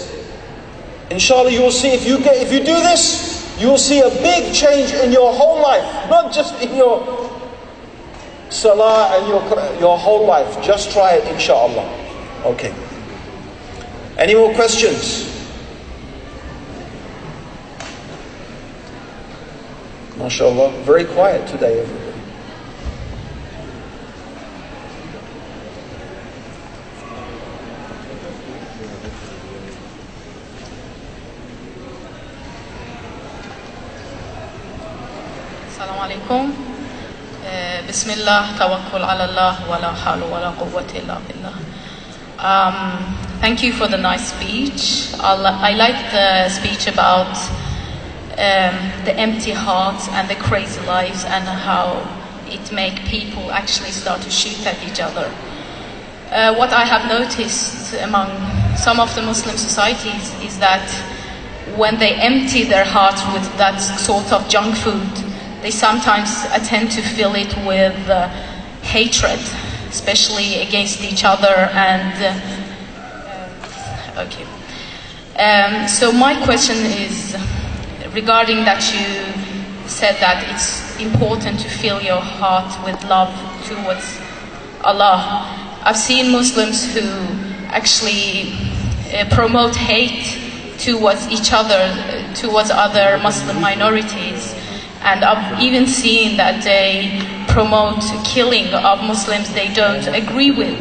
Inshallah, you will see, if you do this, you will see a big change in your whole life. Not just in your salah and your whole life. Just try it, inshallah. Okay. Any more questions? MashaAllah, very quiet today, everybody. Assalamu alaikum. Bismillah, tawakkul ala Allah, wa la hawla wa la quwwata illa billah. Thank you for the nice speech. I like the speech about the empty hearts and the crazy lives and how it make people actually start to shoot at each other. What I have noticed among some of the Muslim societies is that when they empty their hearts with that sort of junk food, they sometimes tend to fill it with hatred, especially against each other. And so my question is regarding that you said that it's important to fill your heart with love towards Allah. I've seen Muslims who actually promote hate towards each other, towards other Muslim minorities. And I've even seen that they promote killing of Muslims they don't agree with.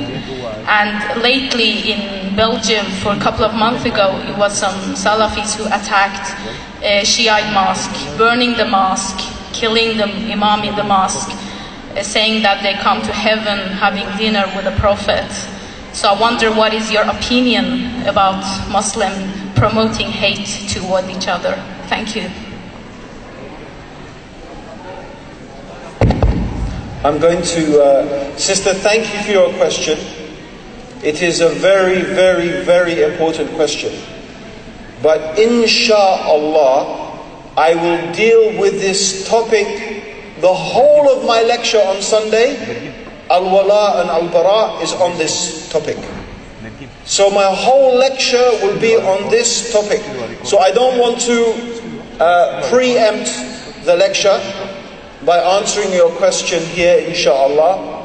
And lately in Belgium, for a couple of months ago, it was some Salafis who attacked a Shiite mosque, burning the mosque, killing the imam in the mosque, saying that they come to heaven having dinner with the Prophet. So I wonder, what is your opinion about Muslim promoting hate toward each other? Thank you. I'm going to, sister, thank you for your question. It is a very, very, very important question. But insha'Allah, I will deal with this topic the whole of my lecture on Sunday. Al-Wala and Al-Bara is on this topic. So my whole lecture will be on this topic. So I don't want to preempt the lecture by answering your question here, inshallah.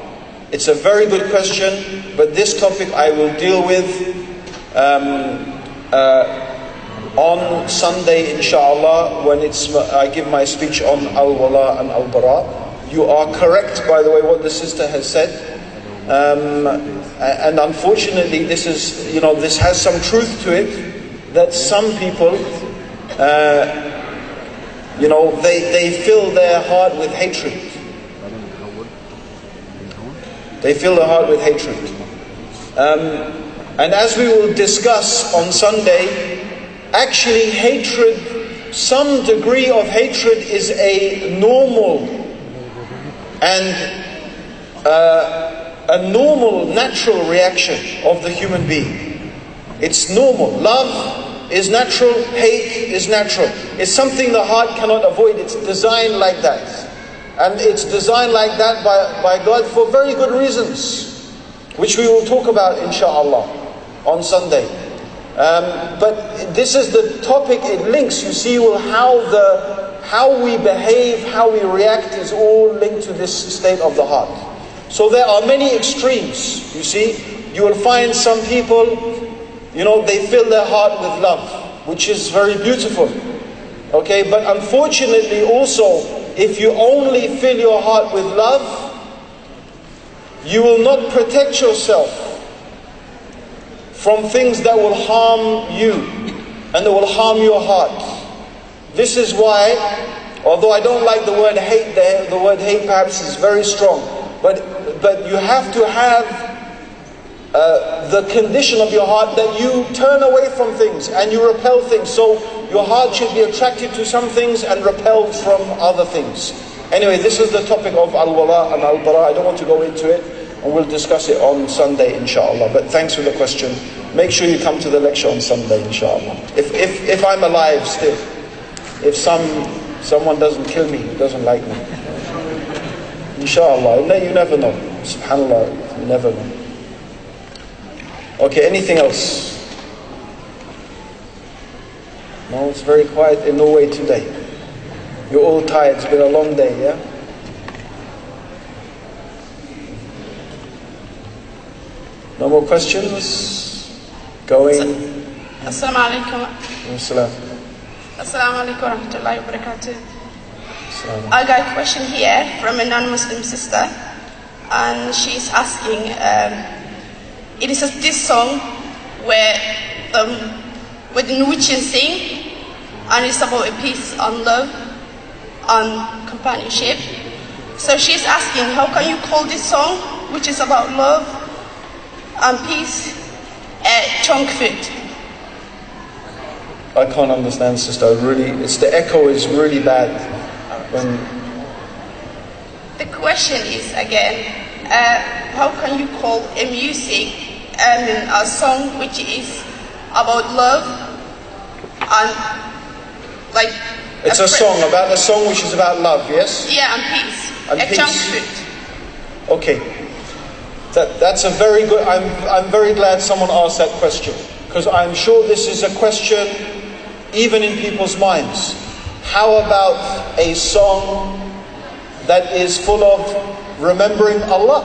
It's a very good question, but this topic I will deal with on Sunday, inshallah, when I give my speech on al-wala and al-bara. You are correct, by the way, what the sister has said. And unfortunately, this has some truth to it, that some people, they fill their heart with hatred. They fill their heart with hatred. And as we will discuss on Sunday, actually hatred, some degree of hatred is a normal and a normal, natural reaction of the human being. It's normal. Love is natural, hate is natural. It's something the heart cannot avoid. It's designed like that. And it's designed like that by God for very good reasons, which we will talk about, inshallah, on Sunday. But this is the topic it links. You see, how we behave, how we react is all linked to this state of the heart. So there are many extremes, you see. You will find some people, they fill their heart with love, which is very beautiful. Okay, but unfortunately also, if you only fill your heart with love, you will not protect yourself from things that will harm you and that will harm your heart. This is why, although I don't like the word hate there, the word hate perhaps is very strong, but you have to have the condition of your heart that you turn away from things and you repel things. So your heart should be attracted to some things and repelled from other things. Anyway, this is the topic of al-wala and al-bara. I don't want to go into it, and we'll discuss it on Sunday, inshallah. But thanks for the question. Make sure you come to the lecture on Sunday, inshallah. If I'm alive still. If someone doesn't kill me, doesn't like me. Inshallah. You never know. Subhanallah, you never know. Okay, anything else? No, it's very quiet in Norway today. You're all tired, it's been a long day, yeah? No more questions? Going? Assalamu alaikum. Assalamu alaikum wa rahmatullahi wa barakatuh. I got a question here from a non-Muslim sister, and she's asking, it is this song where the Norwegians sing, and it's about a peace and love and companionship. So she's asking, how can you call this song, which is about love and peace, junk food? I can't understand, sister. The echo is really bad. The question is again, how can you call a music and a song which is about love and like it's a song which is about love, yes? Yeah, and peace. And peace. Junk food. Okay. That's a very good. I'm very glad someone asked that question, because I'm sure this is a question even in people's minds. How about a song that is full of remembering Allah?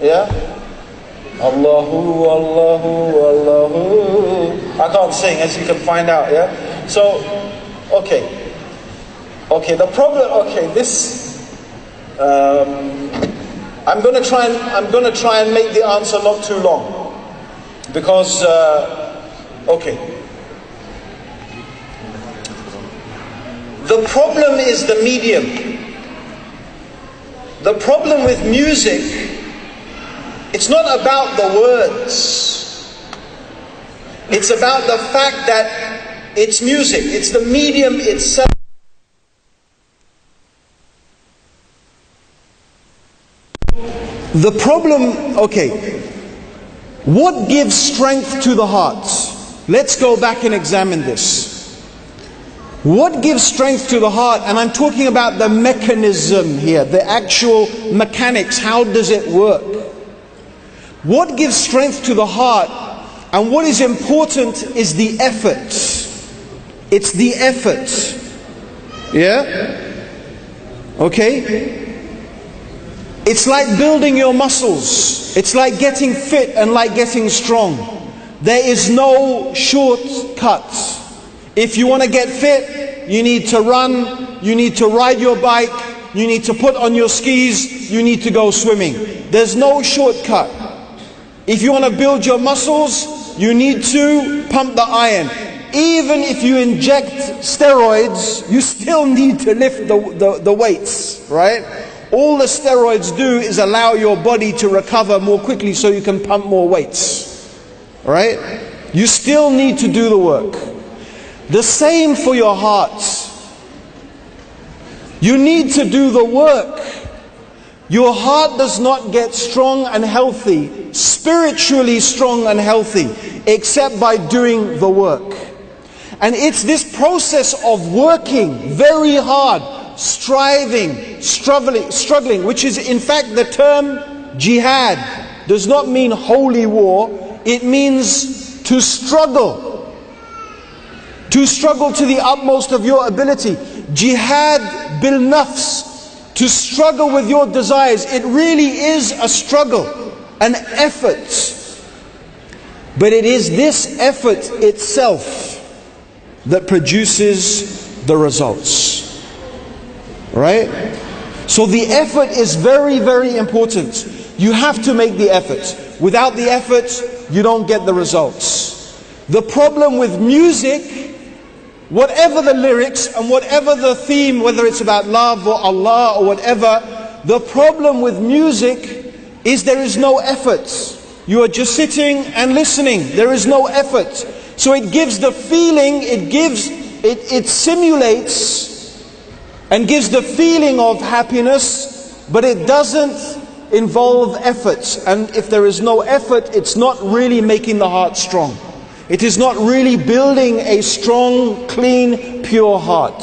Yeah? Allahu, Allahu, Allahu. I can't sing, as you can find out, yeah? So, okay, the problem, I'm going to try and make the answer not too long, because the problem is the medium. The problem with music, it's not about the words. It's about the fact that it's music. It's the medium itself. The problem, what gives strength to the heart? Let's go back and examine this. What gives strength to the heart? And I'm talking about the mechanism here, the actual mechanics. How does it work? What gives strength to the heart and what is important is the effort. It's the effort. Yeah? Okay? It's like building your muscles. It's like getting fit and like getting strong. There is no shortcut. If you want to get fit, you need to run, you need to ride your bike, you need to put on your skis, you need to go swimming. There's no shortcut. If you want to build your muscles, you need to pump the iron. Even if you inject steroids, you still need to lift the weights, right? All the steroids do is allow your body to recover more quickly so you can pump more weights, right? You still need to do the work. The same for your heart. You need to do the work. Your heart does not get strong and healthy, spiritually strong and healthy, except by doing the work. And it's this process of working very hard, striving, struggling, which is in fact the term jihad. Does not mean holy war. It means to struggle. To struggle to the utmost of your ability. Jihad bil nafs. To struggle with your desires. It really is a struggle, an effort. But it is this effort itself that produces the results. Right? So the effort is very, very important. You have to make the effort. Without the effort, you don't get the results. The problem with music, whatever the lyrics and whatever the theme, whether it's about love or Allah or whatever, the problem with music is there is no effort. You are just sitting and listening. There is no effort. So it gives the feeling, it simulates and gives the feeling of happiness, but it doesn't involve effort. And if there is no effort, it's not really making the heart strong. It is not really building a strong, clean, pure heart.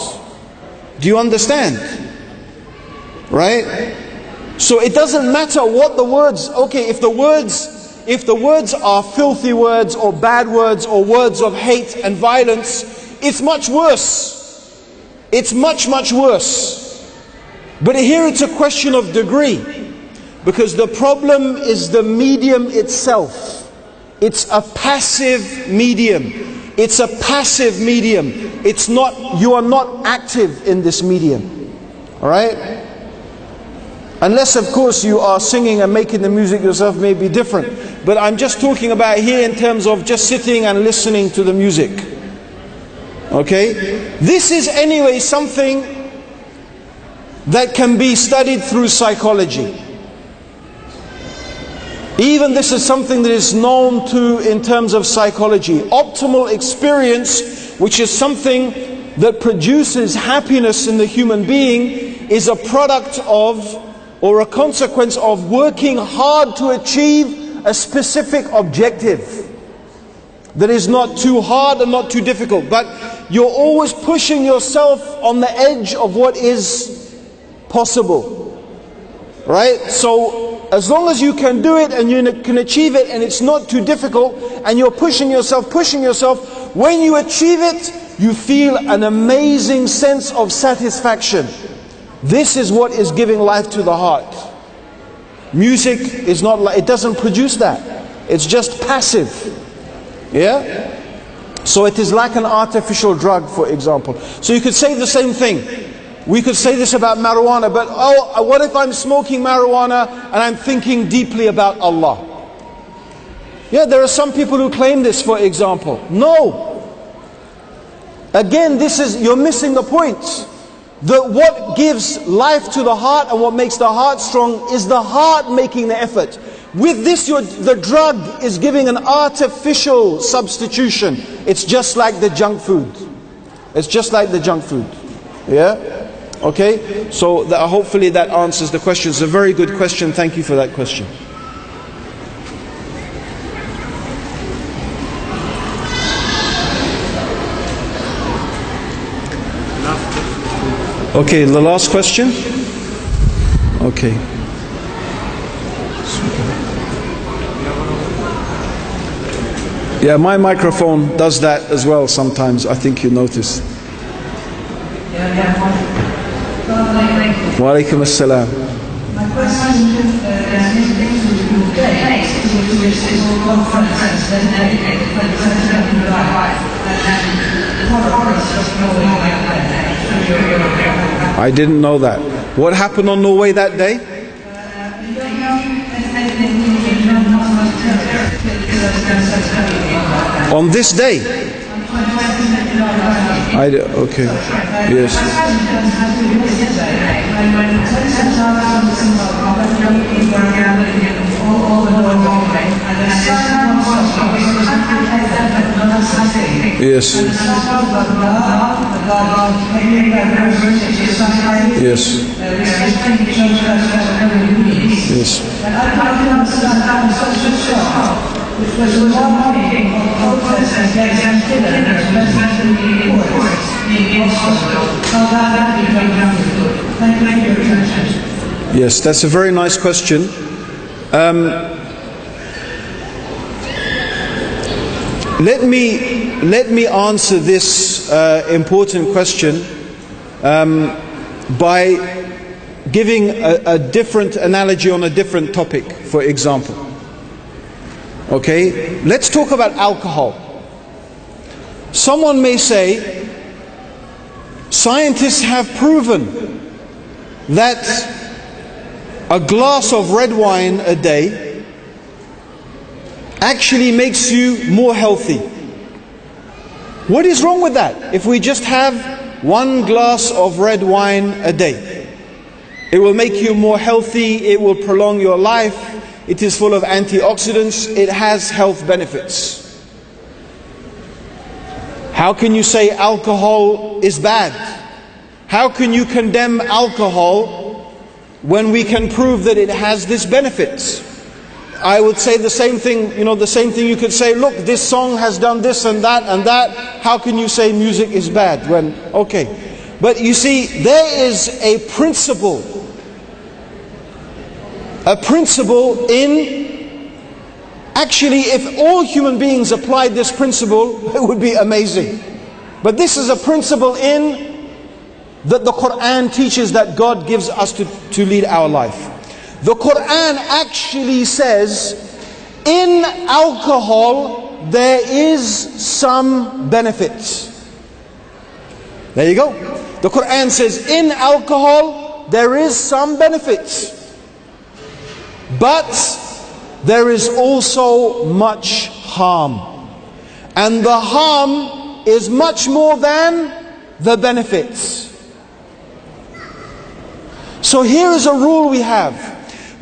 Do you understand? Right? So it doesn't matter what the words, okay, if the words are filthy words or bad words or words of hate and violence, it's much worse. It's much, much worse. But here it's a question of degree. Because the problem is the medium itself. It's a passive medium. It's a passive medium. It's not, you are not active in this medium. Alright? Unless of course you are singing and making the music yourself, may be different. But I'm just talking about here in terms of just sitting and listening to the music. Okay? This is anyway something that can be studied through psychology. Even this is something that is known to in terms of psychology. Optimal experience, which is something that produces happiness in the human being, is a product of or a consequence of working hard to achieve a specific objective that is not too hard and not too difficult, but you're always pushing yourself on the edge of what is possible. Right? So as long as you can do it and you can achieve it and it's not too difficult and you're pushing yourself, when you achieve it, you feel an amazing sense of satisfaction. This is what is giving life to the heart. Music is not like, it doesn't produce that. It's just passive. Yeah? So it is like an artificial drug, for example. So you could say the same thing. We could say this about marijuana, but what if I'm smoking marijuana and I'm thinking deeply about Allah? Yeah, there are some people who claim this, for example. No. Again, you're missing the point. That what gives life to the heart and what makes the heart strong is the heart making the effort. With this, the drug is giving an artificial substitution. It's just like the junk food. It's just like the junk food. Yeah? Okay? So hopefully that answers the question. It's a very good question. Thank you for that question. Okay, the last question. Okay. Yeah, my microphone does that as well sometimes. I think you noticed. Wa alaikum assalam. My question is linked to today, which is all conference and dedicated for the center of your life. I didn't know that. What happened on Norway that day? On this day? Okay. Yes. Yes. Yes. Yes. Which was more of protest against Yes, that's a very nice question. Let me answer this important question by giving a different analogy on a different topic, for example. Okay, let's talk about alcohol. Someone may say, scientists have proven that a glass of red wine a day actually makes you more healthy. What is wrong with that? If we just have one glass of red wine a day, it will make you more healthy, it will prolong your life. It is full of antioxidants. It has health benefits. How can you say alcohol is bad? How can you condemn alcohol when we can prove that it has this benefit? I would say the same thing, the same thing you could say, look, this song has done this and that and that. How can you say music is bad when, okay. But you see, there is a principle in, actually, if all human beings applied this principle, it would be amazing. But this is a principle in that the Quran teaches that God gives us to lead our life. The Quran actually says, in alcohol there is some benefit. There you go. The Quran says, in alcohol there is some benefit. But there is also much harm. And the harm is much more than the benefits. So here is a rule we have.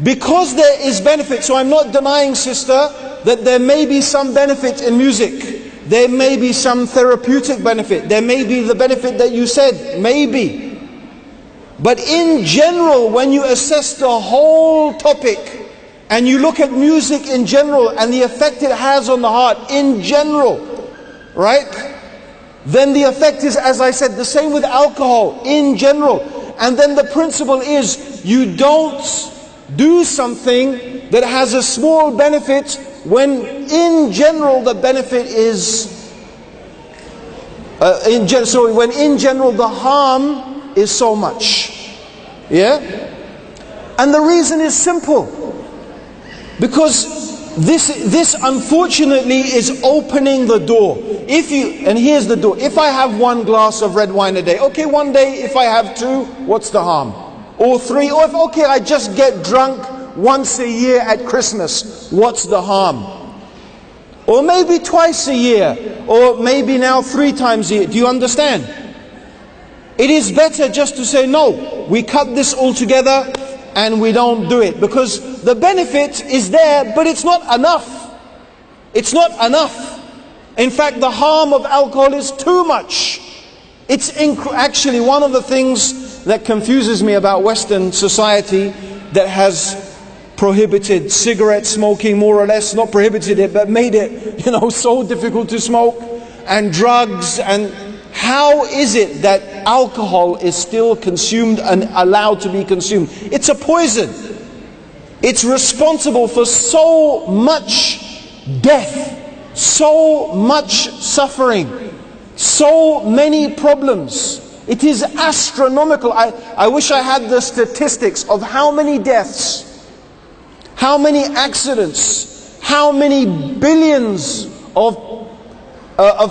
Because there is benefit, so I'm not denying, sister, that there may be some benefit in music. There may be some therapeutic benefit. There may be the benefit that you said, maybe. But in general, when you assess the whole topic, and you look at music in general and the effect it has on the heart in general, right? Then the effect is, as I said, the same with alcohol in general. And then the principle is, you don't do something that has a small benefit when in general the benefit is, when in general the harm is so much. Yeah? And the reason is simple. Because this unfortunately is opening the door. And here's the door. If I have one glass of red wine a day, okay, one day if I have two, what's the harm? Or three, or if, okay, I just get drunk once a year at Christmas, what's the harm? Or maybe twice a year, or maybe now 3 times a year. Do you understand? It is better just to say, no, we cut this all together and we don't do it, because the benefit is there, but it's not enough. It's not enough. In fact, the harm of alcohol is too much. It's actually one of the things that confuses me about Western society, that has prohibited cigarette smoking, more or less, not prohibited it, but made it, so difficult to smoke, and drugs. And how is it that alcohol is still consumed and allowed to be consumed? It's a poison. It's responsible for so much death So much suffering, so many problems. It is astronomical. I wish I had the statistics of how many deaths, how many accidents, how many billions of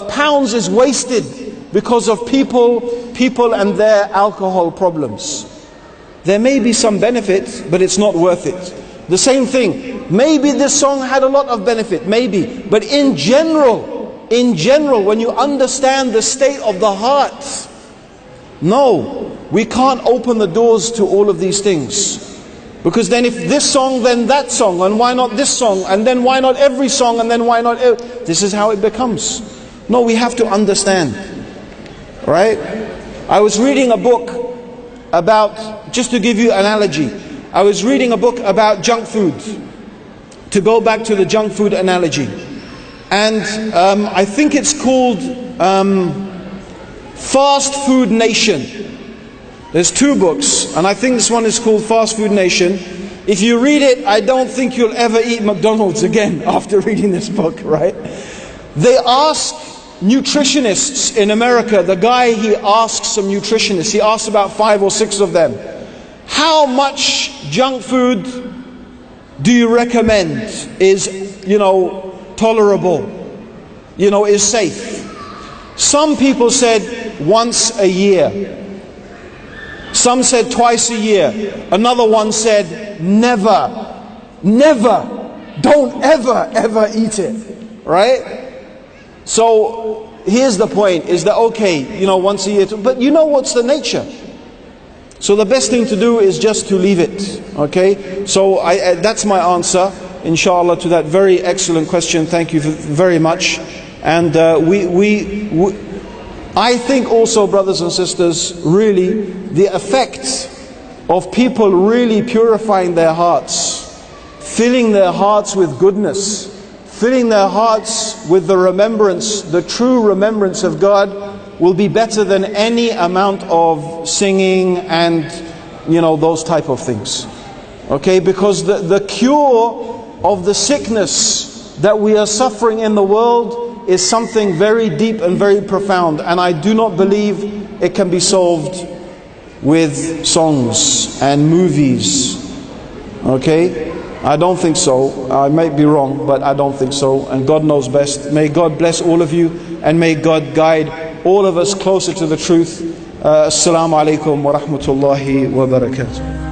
pounds is wasted because of people and their alcohol problems. There may be some benefit, but it's not worth it. The same thing, maybe this song had a lot of benefit, maybe, but in general, when you understand the state of the heart, no, we can't open the doors to all of these things. Because then if this song, then that song, and why not this song, and then why not every song, and then why not this is how it becomes. No, we have to understand. Right? I was reading a book about, just to give you an analogy, I was reading a book about junk food, to go back to the junk food analogy. And I think it's called Fast Food Nation. There's two books, and I think this one is called Fast Food Nation. If you read it, I don't think you'll ever eat McDonald's again after reading this book, right? They ask nutritionists in America, the guy, he asks some nutritionists, he asks about 5 or 6 of them, how much junk food do you recommend is, tolerable, is safe? Some people said once a year. Some said twice a year. Another one said never, don't ever eat it, right? So here's the point, is that okay, once a year, but what's the nature? So the best thing to do is just to leave it, okay? So that's my answer, inshallah, to that very excellent question. Thank you very much. And I think also, brothers and sisters, really the effect of people really purifying their hearts, filling their hearts with goodness, filling their hearts with the remembrance, the true remembrance of God, will be better than any amount of singing and those type of things. Okay, because the cure of the sickness that we are suffering in the world is something very deep and very profound, and I do not believe it can be solved with songs and movies. Okay, I don't think so. I might be wrong, but I don't think so, and God knows best. May God bless all of you, and may God guide all of us closer to the truth. Assalamu alaikum wa rahmatullahi wa barakatuh.